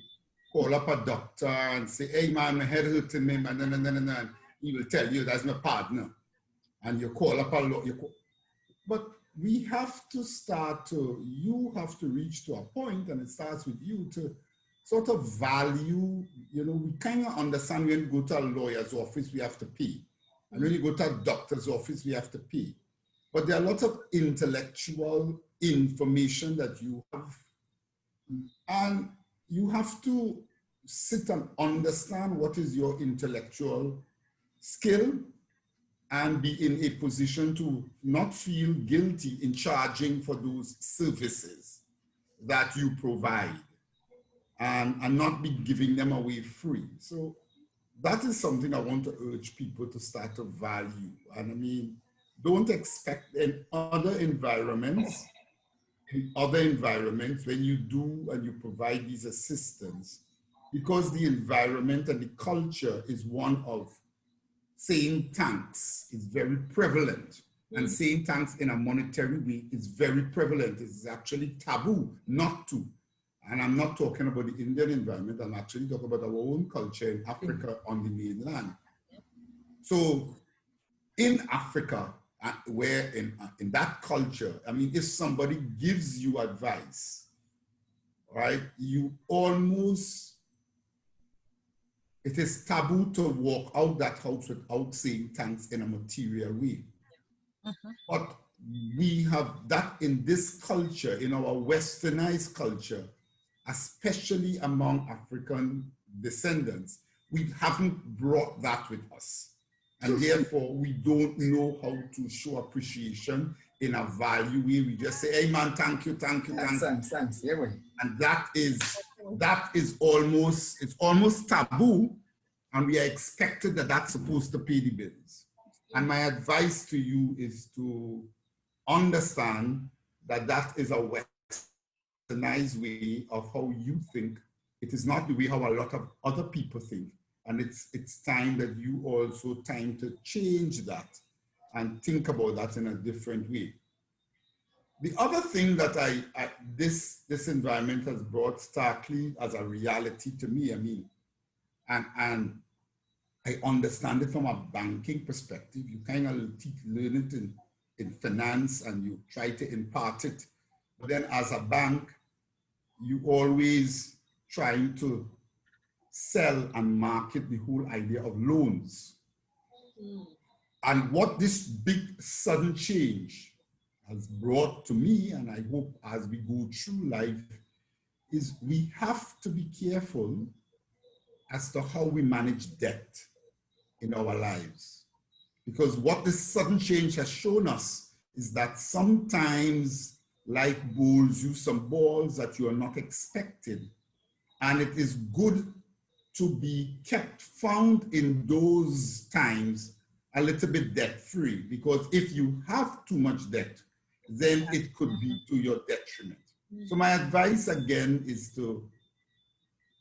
call up a doctor and say, hey man, my head hurting me, and he will tell you that's my partner. And you call up a lawyer. But we have to start to, you have to reach to a point, and it starts with you, to sort of value, you know, we kind of understand when you go to a lawyer's office, we have to pay. And when you go to a doctor's office, we have to pay. But there are lots of intellectual information that you have, and you have to sit and understand what is your intellectual skill and be in a position to not feel guilty in charging for those services that you provide, and not be giving them away free. So that is something I want to urge people to start to value. And I mean, don't expect in other environments, when you do and you provide these assistance, because the environment and the culture is one of saying thanks is very prevalent. And saying thanks in a monetary way is very prevalent. It's actually taboo not to. And I'm not talking about the Indian environment, I'm actually talking about our own culture in Africa on the mainland. So in Africa, where in that culture, I mean, if somebody gives you advice, right, you almost, it is taboo to walk out that house without saying thanks in a material way. But we have that in this culture, in our westernized culture, especially among African descendants, we haven't brought that with us. And therefore, we don't know how to show appreciation in a value way. We just say, hey man, thank you, thank you, thank you. Thanks. Yeah, well. And that is almost, it's almost taboo, and we are expected that that's supposed to pay the bills. And my advice to you is to understand that that is a westernized way of how you think. It is not the way how a lot of other people think. And it's time that you also time to change that and think about that in a different way. The other thing that this environment has brought starkly as a reality to me, I mean, and I understand it from a banking perspective. You kind of learn it in finance and you try to impart it. But then as a bank, you always trying to sell and market the whole idea of loans. And what this big sudden change has brought to me, and I hope as we go through life, is we have to be careful as to how we manage debt in our lives. Because what this sudden change has shown us is that sometimes life bowls you some balls that you are not expecting. And it is good to be found in those times a little bit debt-free, because if you have too much debt, then it could be to your detriment. So my advice again is to,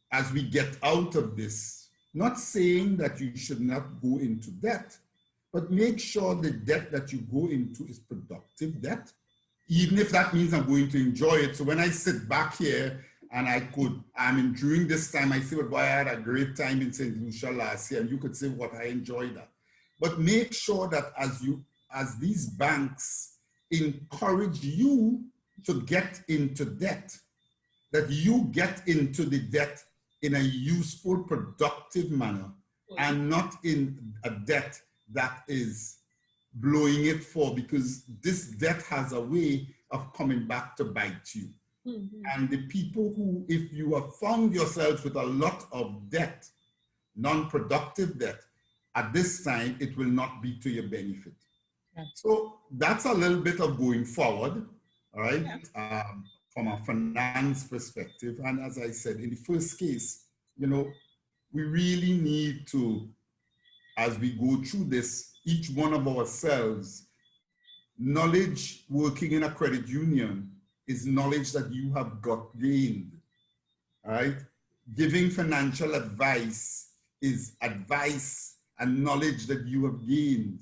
as we get out of this, not saying that you should not go into debt, but make sure the debt that you go into is productive debt, even if that means I'm going to enjoy it. So when I sit back here and during this time, I say, well, boy, I had a great time in St. Lucia last year, and you could say what I enjoyed that. But make sure that as these banks encourage you to get into debt, that you get into the debt in a useful, productive manner, and not in a debt that is blowing it for, because this debt has a way of coming back to bite you. And the people who, if you have found yourself with a lot of debt, non-productive debt, at this time, it will not be to your benefit. So that's a little bit of going forward, all right, from a finance perspective. And as I said, in the first case, you know, we really need to, as we go through this, each one of ourselves, knowledge working in a credit union is knowledge that you have got gained, all right? Giving financial advice is advice and knowledge that you have gained.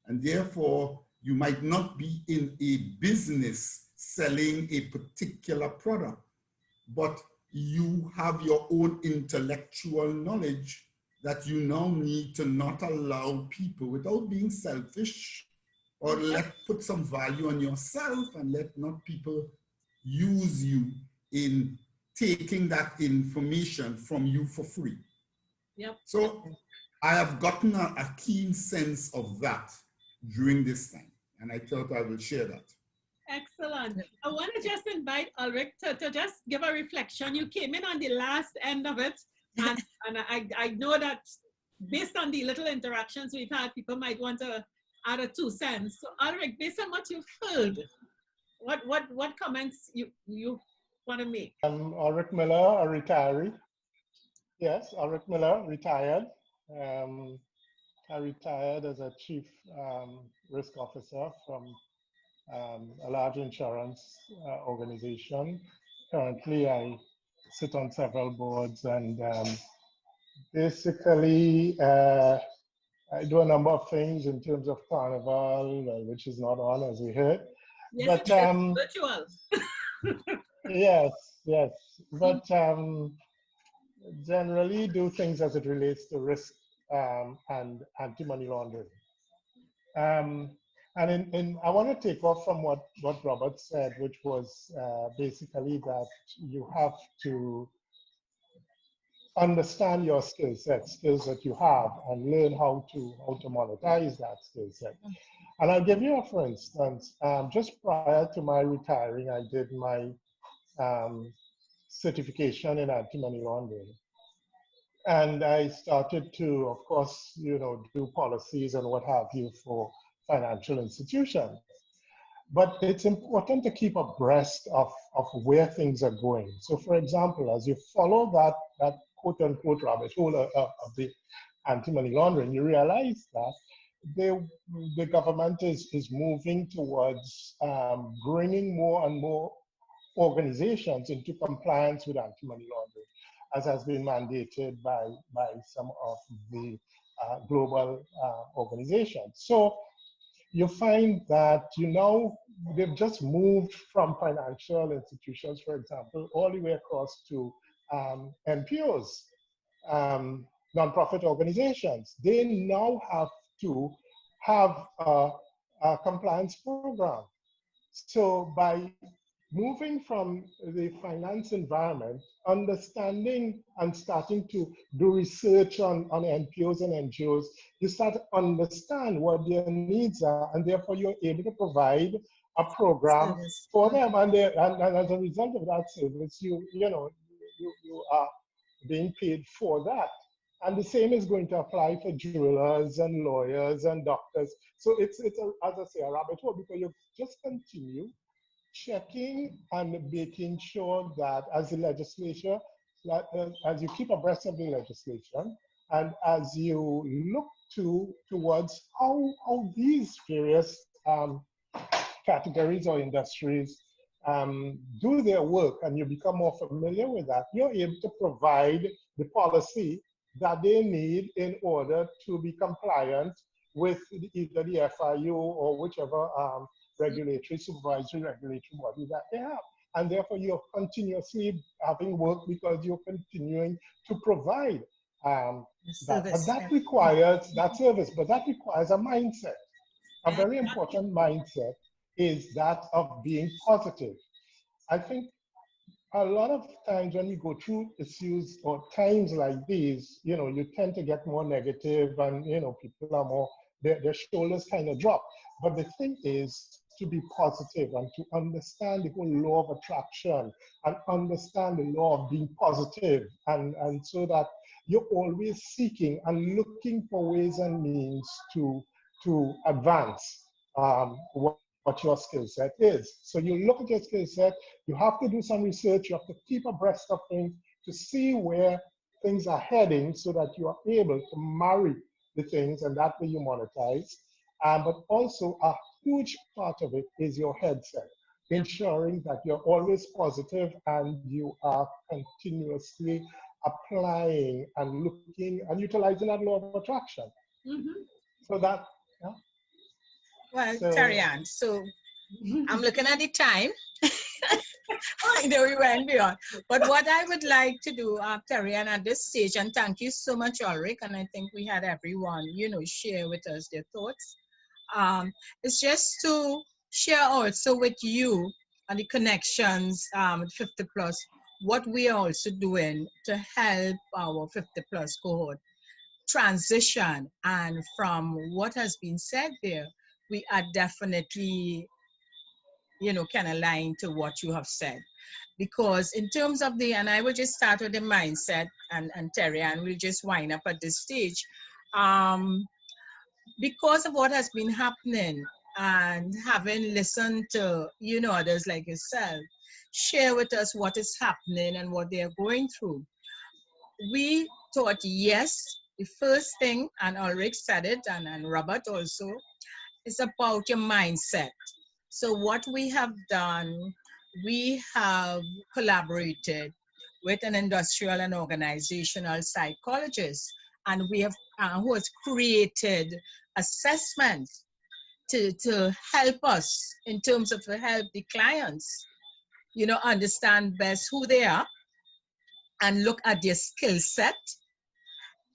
And therefore, you might not be in a business selling a particular product, but you have your own intellectual knowledge that you now need to not allow people, without being selfish, or put some value on yourself and let not people use you in taking that information from you for free. So I have gotten a keen sense of that during this time, and I thought I will share that. Excellent. I want to just invite Ulrich to just give a reflection. You came in on the last end of it, and I know that based on the little interactions we've had, people might want to add a 2 cents. So Ulrich, based on what you've heard, what comments you want to make? Ulrich Miller, a retiree. Yes, Ulrich Miller, retired. I retired as a chief risk officer from a large insurance organization. Currently, I sit on several boards, and basically, I do a number of things in terms of Carnival, which is not on, as we heard. Yes, but virtual. yes, but generally do things as it relates to risk and anti-money laundering. And I want to take off from what Robert said, which was basically that you have to understand your skill set, skills that you have, and learn how to monetize that skill set. And I'll give you a for instance. Just prior to my retiring, I did my certification in anti-money laundering. And I started to, of course, do policies and what have you for financial institutions. But it's important to keep abreast of where things are going. So for example, as you follow that quote unquote rabbit hole of the anti-money laundering, you realize that the government is moving towards bringing more and more organizations into compliance with anti-money laundering, as has been mandated by some of the global organizations. So you find that, they've just moved from financial institutions, for example, all the way across to NPOs, nonprofit organizations. They now have to have a compliance program. So by moving from the finance environment, understanding and starting to do research on NPOs and NGOs, you start to understand what their needs are, and therefore you're able to provide a program for them. And as a result of that service, you are being paid for that. And the same is going to apply for jewelers and lawyers and doctors. So it's as I say, a rabbit hole, because you just continue checking and making sure that as the legislature, as you keep abreast of the legislation, and as you look towards how these various categories or industries do their work, and you become more familiar with that, you're able to provide the policy that they need in order to be compliant with either the FIU or whichever supervisory regulatory body that they have. And therefore you're continuously having work because you're continuing to provide that. But that requires that service, but that requires a mindset. A very important mindset is that of being positive. I think a lot of times when we go through issues or times like these, you tend to get more negative and, people are more, their shoulders kind of drop. But the thing is to be positive and to understand the whole law of attraction and understand the law of being positive, and so that you're always seeking and looking for ways and means to advance what your skill set is. So you look at your skill set, you have to do some research, you have to keep abreast of things to see where things are heading so that you are able to marry the things, and that way you monetize. But also a huge part of it is your headset, ensuring that you're always positive and you are continuously applying and looking and utilizing that law of attraction. Mm-hmm. So that, yeah. Well, Tarian, so I'm looking at the time. I know we went beyond. But what I would like to do, Tarian, at this stage, and thank you so much, Ulrich, and I think we had everyone, share with us their thoughts, is just to share also with you and the connections, 50 plus, what we are also doing to help our 50 plus cohort transition. And from what has been said there, we are definitely, can align to what you have said. Because in terms of and I will just start with the mindset, and Terry, and we'll just wind up at this stage. Because of what has been happening and having listened to, others like yourself, share with us what is happening and what they're going through. We thought, yes, the first thing, and Ulrich said it, and Robert also, is about your mindset. So what we have done, we have collaborated with an industrial and organizational psychologist, and we have who has created assessments to help us in terms of to help the clients, understand best who they are and look at their skill set,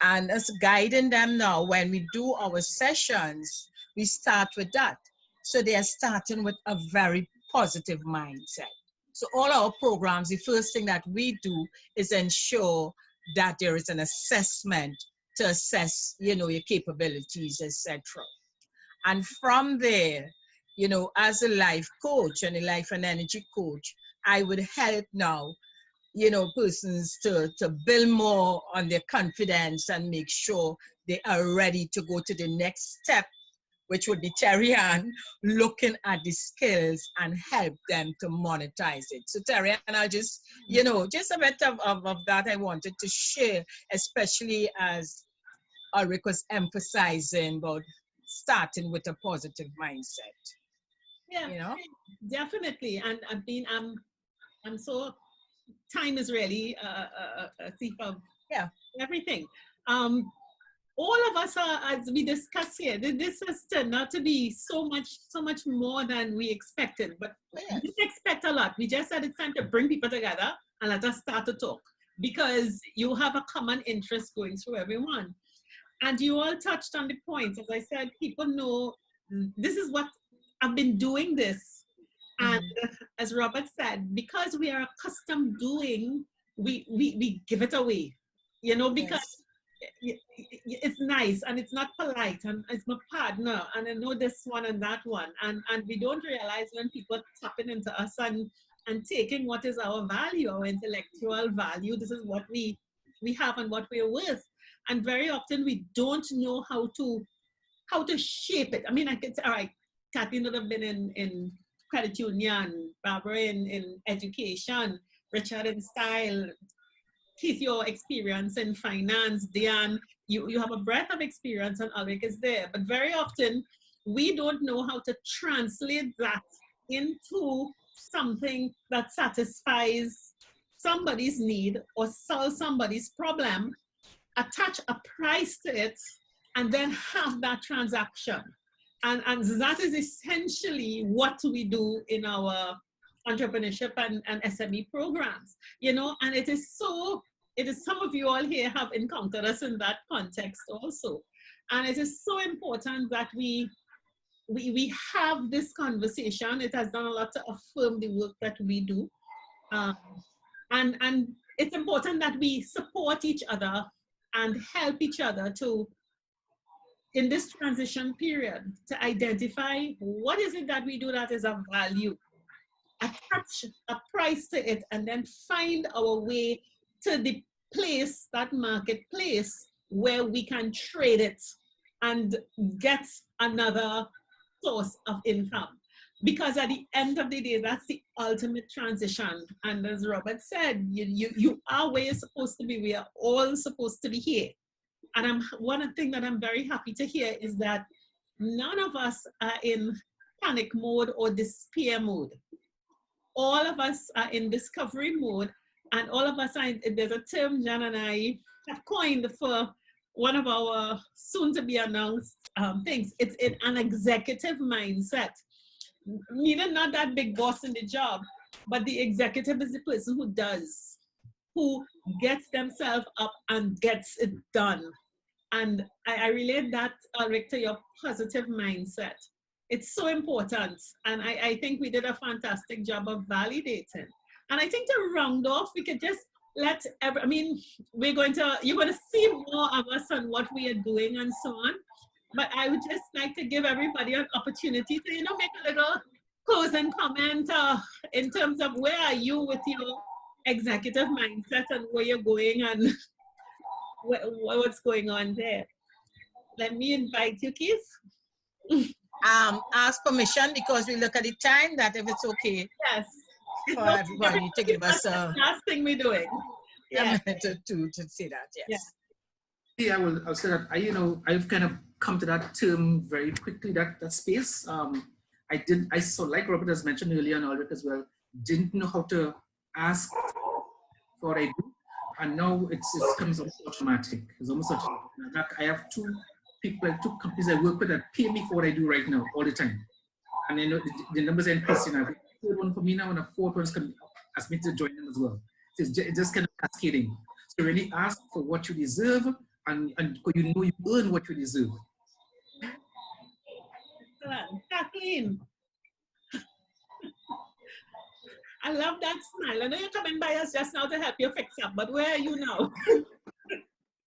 and us guiding them now. When we do our sessions, we start with that. So they are starting with a very positive mindset. So all our programs, the first thing that we do is ensure that there is an assessment to assess, your capabilities, etc. And from there, as a life coach and a life and energy coach, I would help now, persons to build more on their confidence and make sure they are ready to go to the next step, which would be Terry Ann, looking at the skills and help them to monetize it. So Terry Ann, I'll just, just a bit of that I wanted to share, especially as Ulrich was emphasizing about starting with a positive mindset. Yeah, definitely. And I mean, I'm so, time is really a thief of everything. All of us are, as we discuss here, this has turned out to be so much more than we expected. But we didn't expect a lot. We just said it's time to bring people together and let us start to talk, because you have a common interest going through everyone. And you all touched on the points. As I said, people know this is what I've been doing this. And as Robert said, because we are accustomed doing, we give it away, because it's nice and it's not polite and it's my partner and I know this one and that one. And we don't realize when people are tapping into us and taking what is our value, our intellectual value. This is what we have and what we're worth. And very often we don't know how to shape it. I mean, I could say, all right, Kathy would have been in credit union, Barbara in education, Richard in style, Keith, your experience in finance, Diane, you have a breadth of experience and Ulrich is there. But very often we don't know how to translate that into something that satisfies somebody's need or solve somebody's problem, attach a price to it, and then have that transaction. And that is essentially what we do in our entrepreneurship and SME programs, and it is some of you all here have encountered us in that context also. And it is so important that we have this conversation. It has done a lot to affirm the work that we do. And it's important that we support each other and help each other to, in this transition period, to identify what is it that we do that is of value, attach a price to it, and then find our way to the place, that marketplace, where we can trade it and get another source of income. Because at the end of the day, that's the ultimate transition. And as Robert said, you are where you're supposed to be. We are all supposed to be here. And one thing that I'm very happy to hear is that none of us are in panic mode or despair mode. All of us are in discovery mode, and all of us are, there's a term Jan and I have coined for one of our soon to be announced things. It's in an executive mindset. Meaning not that big boss in the job, but the executive is the person who does, who gets themselves up and gets it done. And I relate that, Ulrich, to your positive mindset. It's so important. And I think we did a fantastic job of validating. And I think to round off, we could just let you're going to see more of us on what we are doing and so on. But I would just like to give everybody an opportunity to, make a little closing comment in terms of where are you with your executive mindset and where you're going and what's going on there. Let me invite you, Keith. Ask permission because we look at the time that if it's okay. Yes. For everybody to give us a last thing we're doing. Yeah. to say that, yes. Yeah, I'll say that I've kind of come to that term very quickly, that space. I saw, like Robert has mentioned earlier and Ulrich as well, didn't know how to ask for what I do. And now it comes almost automatic. It's almost automatic. I have two companies I work with that pay me for what I do right now all the time. And I know the numbers are increasing. I have a third one for me now, and a fourth one's going to ask me to join them as well. So it's just kind of cascading. So really ask for what you deserve, and you earn what you deserve. Kathleen. I love that smile. I know you're coming by us just now to help you fix up, but where are you now?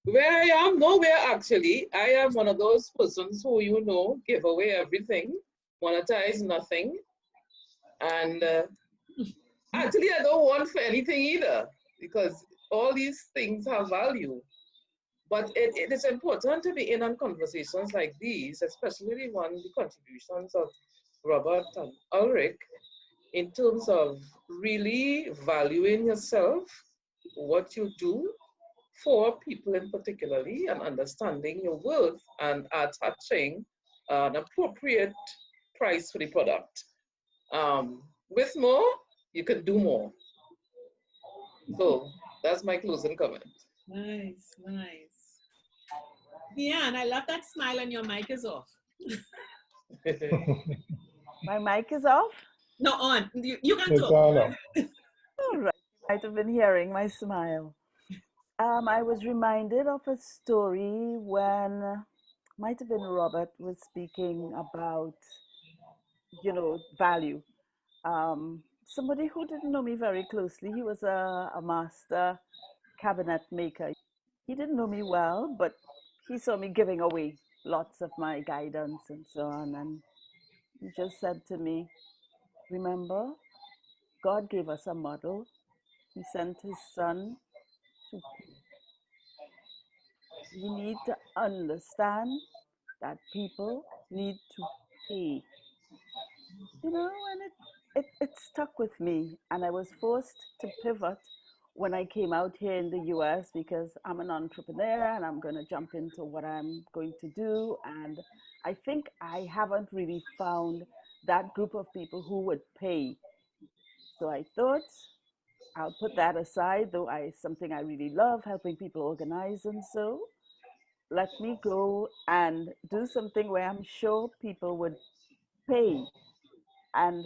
Where I am? Nowhere, actually. I am one of those persons who, give away everything, monetize nothing. And actually, I don't want for anything either, because all these things have value. But it is important to be in on conversations like these, especially the contributions of Robert and Ulrich, in terms of really valuing yourself, what you do for people in particularly, and understanding your worth and attaching an appropriate price for the product. With more, you can do more. So that's my closing comment. Nice, nice. Yeah, and I love that smile and your mic is off. My mic is off? No, on. You can talk. All right. You might have been hearing my smile. I was reminded of a story when, might have been Robert was speaking about, value. Somebody who didn't know me very closely, he was a master cabinet maker. He didn't know me well, but he saw me giving away lots of my guidance and so on. And he just said to me, remember, God gave us a model. He sent his son to. We need to understand that people need to pay. And it stuck with me. And I was forced to pivot when I came out here in the US because I'm an entrepreneur and I'm going to jump into what I'm going to do. And I think I haven't really found that group of people who would pay. So I thought I'll put that aside, though something I really love, helping people organize and so. Let me go and do something where I'm sure people would pay. And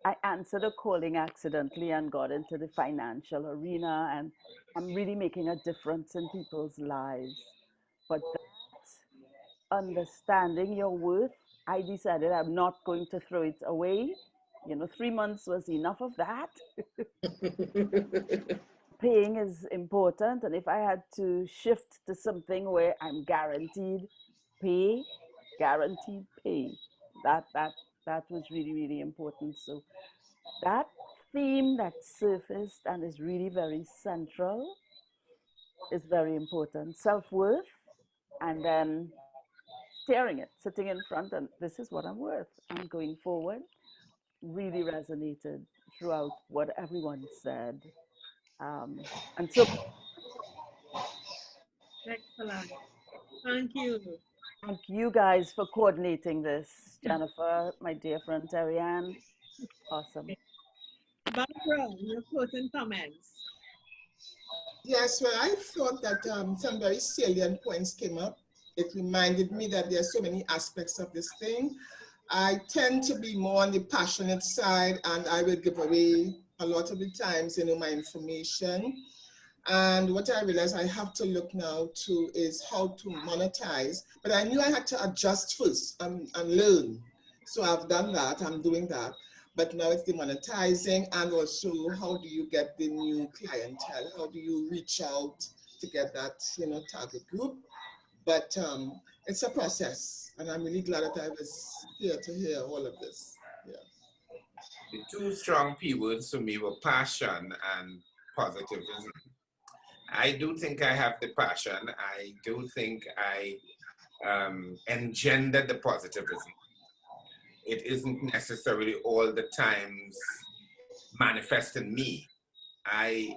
I answered a calling accidentally and got into the financial arena, and I'm really making a difference in people's lives. But that understanding your worth, I decided I'm not going to throw it away. 3 months was enough of that. paying is important. And if I had to shift to something where I'm guaranteed pay, that was really, really important. So that theme that surfaced and is really very central is very important. Self-worth, and then staring it, sitting in front, and this is what I'm worth. And going forward really resonated throughout what everyone said. And so Excellent. Thank you. thank you guys for coordinating this. Jennifer, my dear friend Terry-Ann, awesome. Barbara, your closing comments. Yes, well, I thought that some very salient points came up. It reminded me that there are so many aspects of this thing. I tend to be more on the passionate side, and I will give away a lot of the times, my information. And what I realized I have to look now to is how to monetize. But I knew I had to adjust first and learn. So I've done that, I'm doing that. But now it's the monetizing, and also how do you get the new clientele? How do you reach out to get that, target group? But it's a process, and I'm really glad that I was here to hear all of this. Yeah. The two strong P words for me were passion and positivism. I do think I have the passion. I do think I engendered the positivism. It isn't necessarily all the times manifest in me. I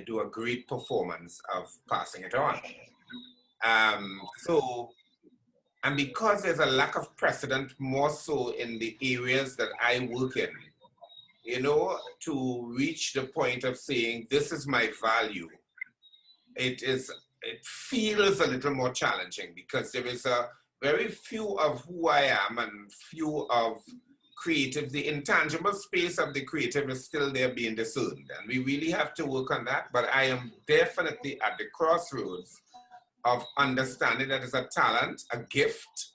do a great performance of passing it on. And because there's a lack of precedent, more so in the areas that I work in, to reach the point of saying, this is my value, it feels a little more challenging, because there is a very few of who I am and few of creative. The intangible space of the creative is still there being discerned, and we really have to work on that. But I am definitely at the crossroads of understanding that it's a talent, a gift,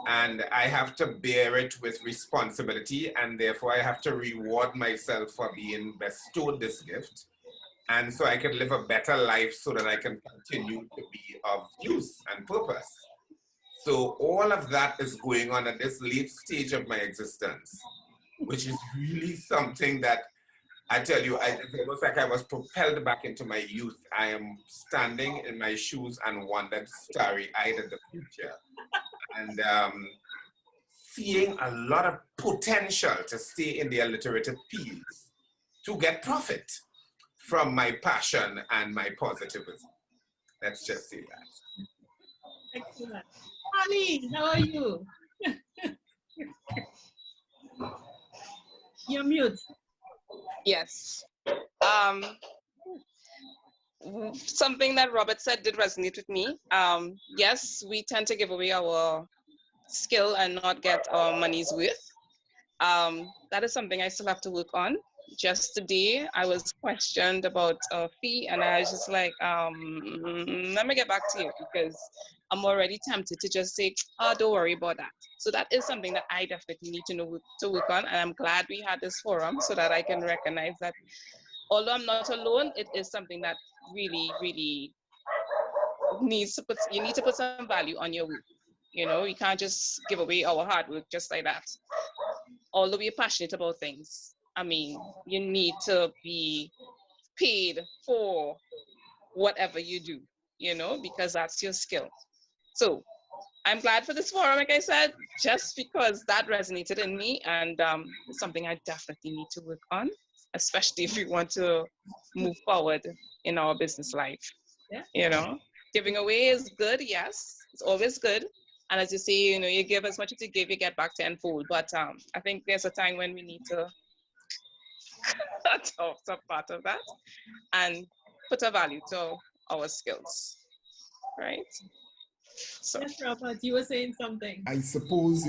and I have to bear it with responsibility, and therefore I have to reward myself for being bestowed this gift, and so I can live a better life so that I can continue to be of use and purpose. So all of that is going on at this late stage of my existence, which is really something that I tell you, it's almost like I was propelled back into my youth. I am standing in my shoes and wondered, starry-eyed at the future, and seeing a lot of potential to stay in the alliterative P's, to get profit from my passion and my positivism. Let's just say that. Excellent. Holly, how are you? You're mute. Yes. Something that Robert said did resonate with me. Yes, we tend to give away our skill and not get our money's worth. That is something I still have to work on. Just today, I was questioned about a fee, and I was just like, let me get back to you, because I'm already tempted to just say, oh, don't worry about that. So that is something that I definitely need to work on, and I'm glad we had this forum so that I can recognize that although I'm not alone, it is something that really, really you need to put some value on your work. You can't just give away our hard work just like that. Although we're passionate about things, you need to be paid for whatever you do, because that's your skill. So I'm glad for this forum, like I said, just because that resonated in me, and it's something I definitely need to work on, especially if we want to move forward in our business life. Yeah. Giving away is good, yes, it's always good. And as you say, you give as much as you give, you get back tenfold. But I think there's a time when we need to cut off some part of that and put a value to our skills, right? So. Yes, Robert, you were saying something. I suppose,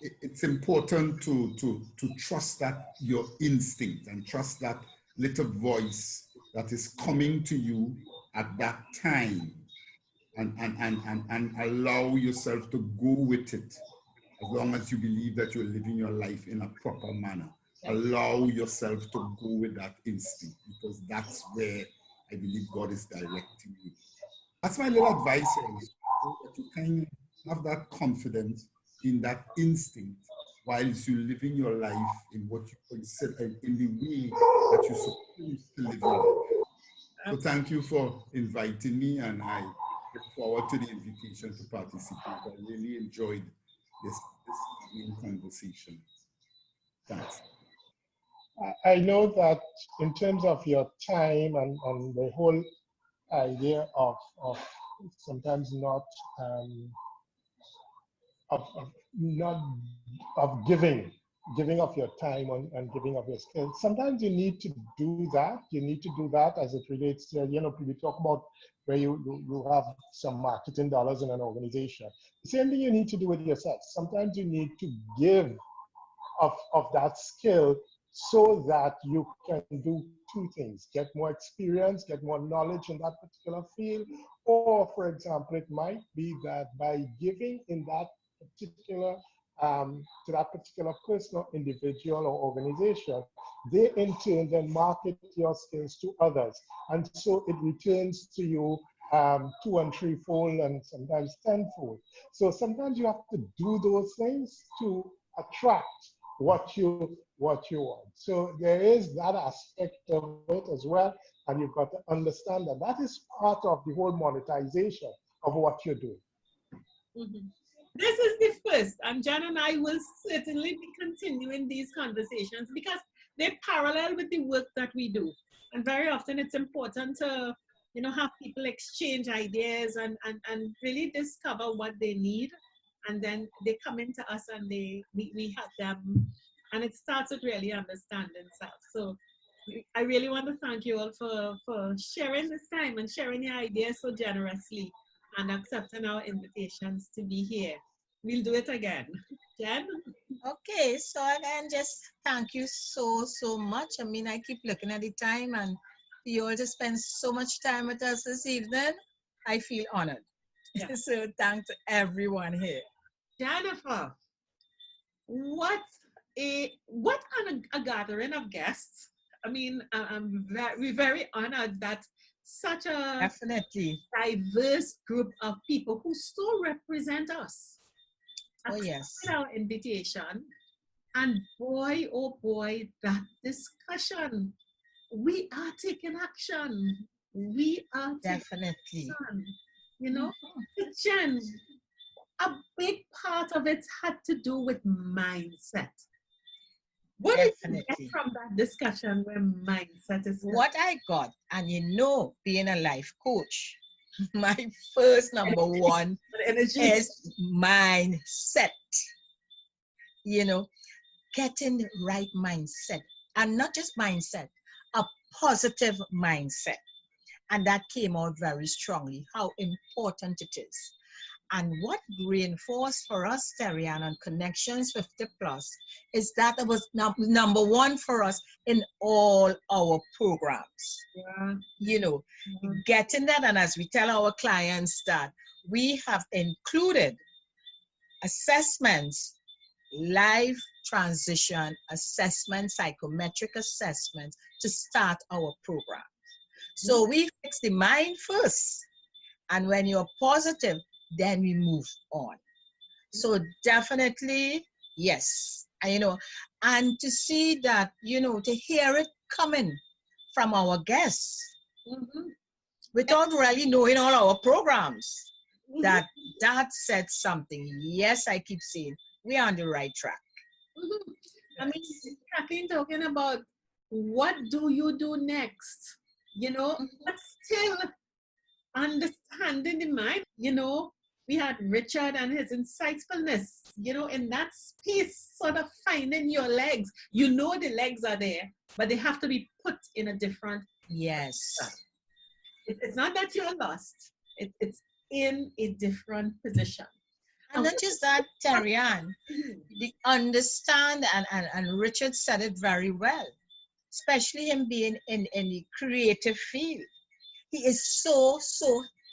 it's important to trust that your instinct, and trust that little voice that is coming to you at that time, and allow yourself to go with it, as long as you believe that you're living your life in a proper manner. allow yourself to go with that instinct, because that's where I believe God is directing you. That's my little advice, so that you kind of have that confidence in that instinct whilst you're living your life in what you consider, in the way that you're supposed to live your life. So thank you for inviting me, and I look forward to the invitation to participate. I really enjoyed this evening conversation. Thanks. I know that in terms of your time and the whole idea of sometimes not not of giving of your time and giving of your skills. Sometimes you need to do that. You need to do that as it relates to, you know, we talk about where you have some marketing dollars in an organization. The same thing you need to do with yourself. Sometimes you need to give of that skill so that you can do two things: get more experience, get more knowledge in that particular field, or for example, it might be that by giving in that particular to that particular person or individual or organization, they in turn then market your skills to others, and so it returns to you 2 and 3-fold and sometimes 10-fold. So sometimes you have to do those things to attract what you want. So there is that aspect of it as well, and you've got to understand that that is part of the whole monetization of what you're doing. Mm-hmm. This is the first, and Jan and I will certainly be continuing these conversations because they parallel with the work that we do. And very often it's important to, you know, have people exchange ideas and really discover what they need. And then they come into us and we help them. And it starts with really understanding self. So I really want to thank you all for sharing this time and sharing your ideas so generously and accepting our invitations to be here. We'll do it again. Jen? Okay, so again, just thank you so much. I mean, I keep looking at the time, and you all just spend so much time with us this evening. I feel honored. Yeah. So thanks to everyone here. Jennifer, what kind of a gathering of guests? I mean, we're very honored that such a definitely diverse group of people who so represent us. Oh yes. Our invitation, and boy, oh boy, that discussion. We are taking action. We are definitely taking action. You know, Jen, a big part of it had to do with mindset. What did you get from that discussion where mindset is? What I got, and you know, being a life coach, my first number one is mindset. You know, getting the right mindset, and not just mindset, a positive mindset. And that came out very strongly, how important it is. And what reinforced for us, Terian, on Connections 50 Plus, is that it was number one for us in all our programs. Yeah. You know, getting that, and as we tell our clients that we have included assessments, life transition assessment, psychometric assessments to start our program. So we fix the mind first. And when you're positive, then we move on. So definitely, yes. And, you know, and to see that, you know, to hear it coming from our guests without really knowing all our programs, that said something. Yes, I keep saying we're on the right track. I mean, Kathleen talking about what do you do next? You know, but still understanding the mind. You know, we had Richard and his insightfulness, you know, in that space, sort of finding your legs. You know the legs are there, but they have to be put in a different. Yes. It's not that you're lost. It's in a different position. And not just that, Terian, the understand, and Richard said it very well, especially him being in the creative field. He is so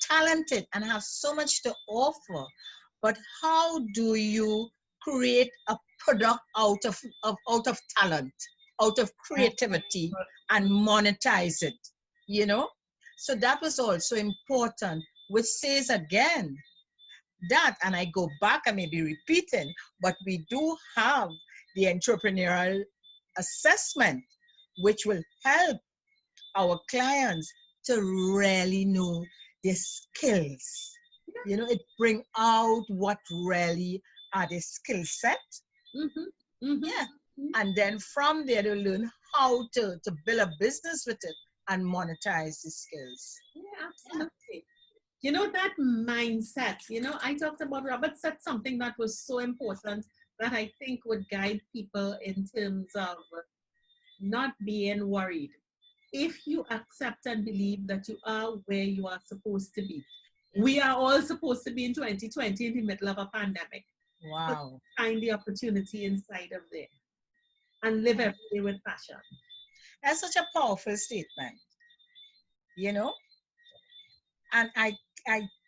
talented and has so much to offer. But how do you create a product out of talent? out of creativity and monetize it, you know? So that was also important, which says again that, and I go back, I may be repeating, but we do have the entrepreneurial assessment, which will help our clients to really know their skills. You know, it bring out what really are the skill set. Yeah. And then from there, they learn how to build a business with it and monetize the skills. Yeah, absolutely. You know, that mindset, you know, I talked about, Robert said something that was so important that I think would guide people in terms of not being worried. If you accept and believe that you are where you are supposed to be, we are all supposed to be in 2020 in the middle of a pandemic. Wow. So find the opportunity inside of there and live every day with passion. That's such a powerful statement, you know? And I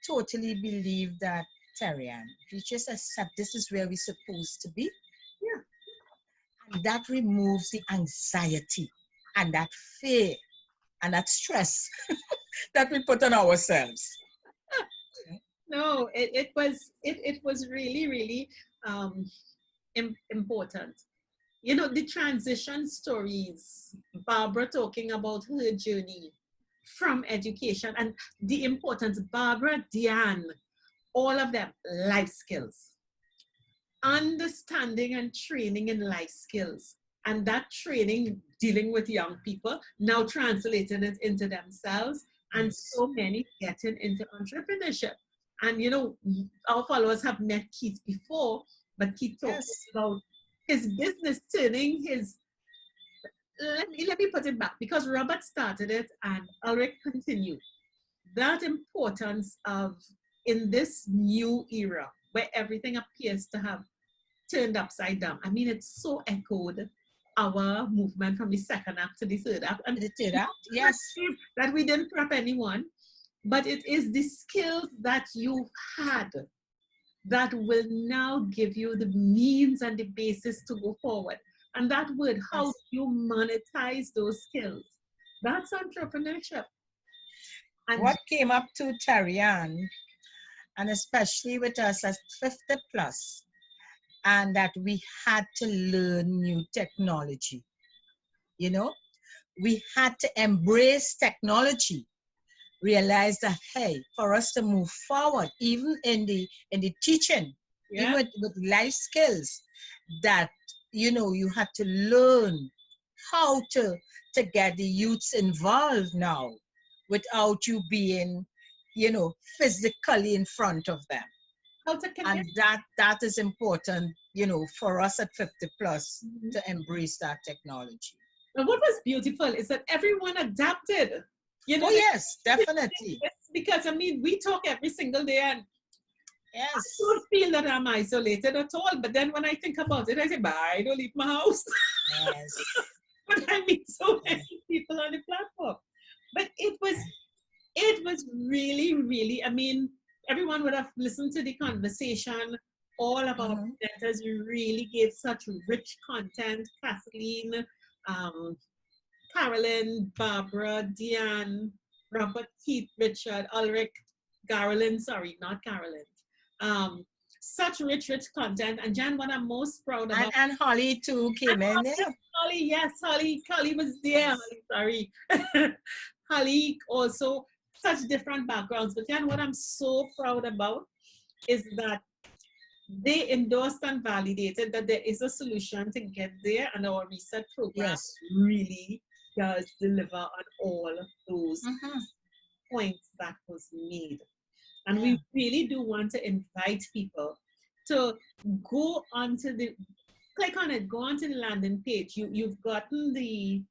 totally believe that, Terrian, you just accept this is where we're supposed to be. Yeah. And that removes the anxiety and that fear and that stress that we put on ourselves. No, it was really, really important. You know, the transition stories, Barbara talking about her journey from education and the importance, Barbara, Diane, all of them, life skills. Understanding and training in life skills. And that training dealing with young people, now translating it into themselves, and so many getting into entrepreneurship. And you know, our followers have met Keith before, but Keith talked about his business turning his, let me put it back, because Robert started it and Ulrich continued. That importance of, in this new era where everything appears to have turned upside down. I mean, it's so echoed our movement from the second act to the third act. And the third act, yes. That we didn't prep anyone, but it is the skills that you've had that will now give you the means and the basis to go forward. And that word, how do you monetize those skills? That's entrepreneurship. And what came up to Tarian, and especially with us as 50 plus, and that we had to learn new technology. You know, we had to embrace technology, realize that, hey, for us to move forward, even in the teaching, even with life skills, that, you know, you had to learn how to get the youths involved now without you being, you know, physically in front of them. And that is important, you know, for us at 50 plus to embrace that technology. And what was beautiful is that everyone adapted. You know, oh yes, definitely. Because I mean, we talk every single day, and yes, I don't feel that I'm isolated at all. But then when I think about it, I say, bye, I don't leave my house. Yes. But I meet so many people on the platform. But it was really, really, I mean, everyone would have listened to the conversation. All of our presenters really gave such rich content. Kathleen, Carolyn, Barbara, Diane, Robert, Keith, Richard, Ulrich, Carolyn, sorry, not Carolyn. Such rich content. And Jan, what I'm most proud about. And Holly too came in there. Holly, yes, Holly was there. Holly, sorry. Holly also, such different backgrounds. But Jan, what I'm so proud about is that they endorsed and validated that there is a solution to get there, and our research program really does deliver on all those points that was made. And we really do want to invite people to go onto the, click on it, go onto the landing page. You've gotten the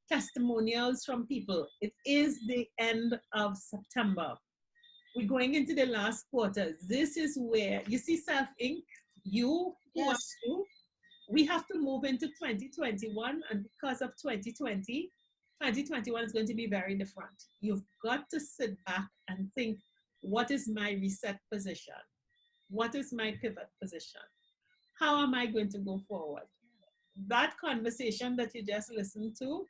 testimonials from people. It is the end of September. We're going into the last quarter. This is where, you see Self Inc., you, who are you, we have to move into 2021, and because of 2020, 2021 is going to be very different. You've got to sit back and think, what is my reset position? What is my pivot position? How am I going to go forward? that conversation that you just listened to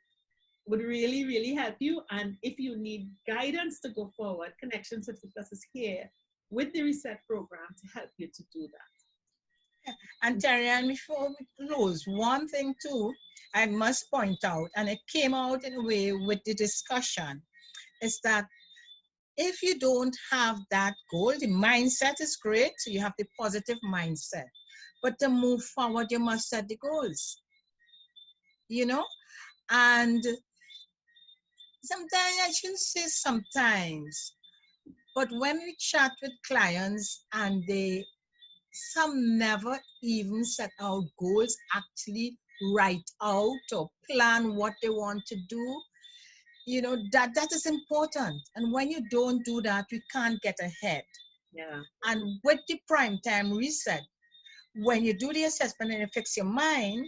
would really, really help you. And if you need guidance to go forward, Connections 50 Plus is here with the Reset program to help you to do that. And Terry, and before we close, one thing too, I must point out, and it came out in a way with the discussion, is that if you don't have that goal, the mindset is great, so you have the positive mindset. But to move forward, you must set the goals. You know? And sometimes, I shouldn't say sometimes, but when we chat with clients and some never even set out goals, actually write out or plan what they want to do, that is important. And when you don't do that, we can't get ahead. Yeah. And with the prime time reset, when you do the assessment and you fix your mind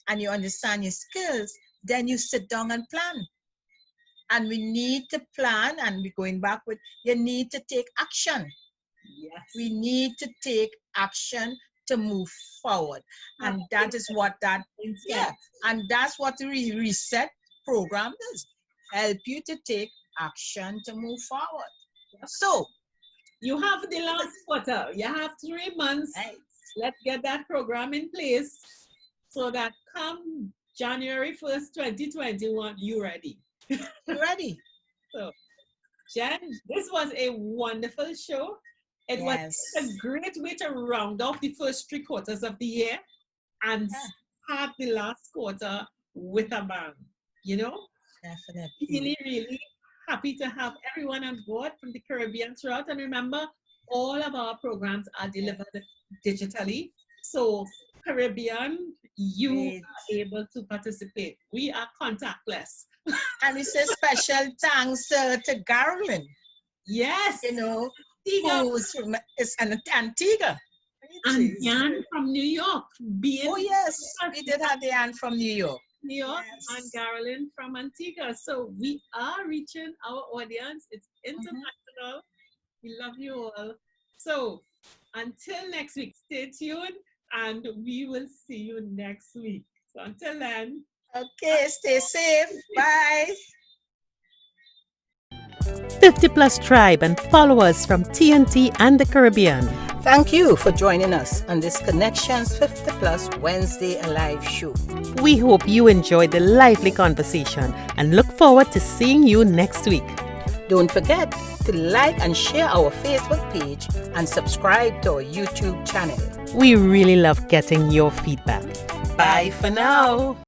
and you understand your skills, then you sit down and plan. And we need to plan, and we're going back with, you need to take action. Yes. We need to take action to move forward. And that is what and that's what the reset program does. Help you to take action to move forward. So you have the last quarter. You have 3 months. Right. Let's get that program in place so that come January 1st, 2021, you're ready. You're ready. So, Jen, this was a wonderful show. It was a great way to round off the first 3 quarters of the year and start the last quarter with a bang. Definitely. Really, really happy to have everyone on board from the Caribbean throughout. And remember, all of our programs are delivered digitally. So Caribbean, you are able to participate. We are contactless. And we say special thanks to Garland. Yes. Who's is an Antigua. And Jan from New York. Oh yes, we did have the Ann from New York. And Carolyn from Antigua. So we are reaching our audience. It's international. We love you all. So until next week, stay tuned and we will see you next week. So until then. Okay, stay safe. Bye. 50 Plus Tribe and followers from TNT and the Caribbean. Thank you for joining us on this Connections 50 Plus Wednesday Alive show. We hope you enjoyed the lively conversation and look forward to seeing you next week. Don't forget to like and share our Facebook page and subscribe to our YouTube channel. We really love getting your feedback. Bye for now.